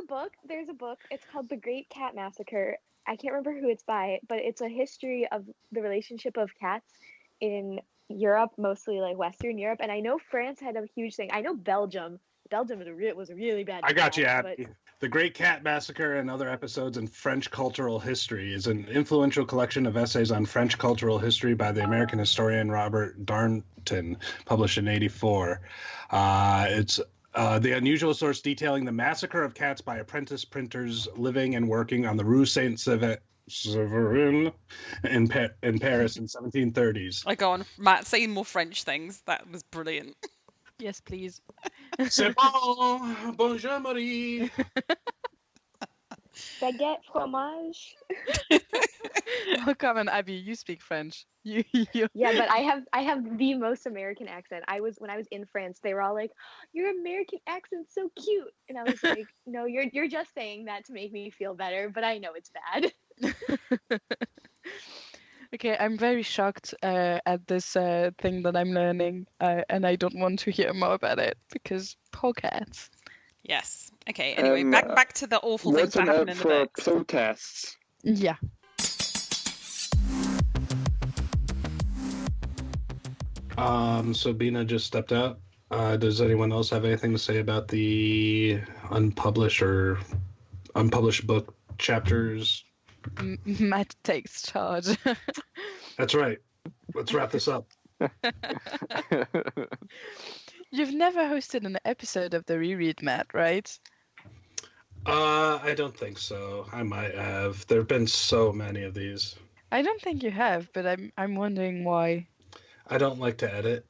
a book. It's called The Great Cat Massacre. I can't remember who it's by, but it's a history of the relationship of cats in Europe, mostly like Western Europe. And I know France had a huge thing. I know Belgium was a really bad. I got you, cat, Abby. but- The Great Cat Massacre and Other Episodes in French Cultural History is an influential collection of essays on French cultural history by the American historian Robert Darnton, published in '84. It's the unusual source detailing the massacre of cats by apprentice printers living and working on the Rue Saint-Severin in Paris in 1730s. I go on, Matt, saying more French things. That was brilliant. Yes, please. C'est bon, bonjour Marie. Baguette, fromage. Oh, come on, Abby, you speak French. You. Yeah, but I have the most American accent. When I was in France, they were all like, "Your American accent's so cute," and I was like, "No, you're just saying that to make me feel better, but I know it's bad." Okay, I'm very shocked at this thing that I'm learning, and I don't want to hear more about it because poor cats. Yes. Okay, anyway, back to the awful things that Wasn't happen it in the for books. protests? Yeah. So Bina just stepped out. Does anyone else have anything to say about the unpublished book chapters? Matt takes charge. That's right. Let's wrap this up. You've never hosted an episode of the Reread, Matt, right? I don't think so. I might have. There have been so many of these. I don't think you have, but I'm wondering why. I don't like to edit.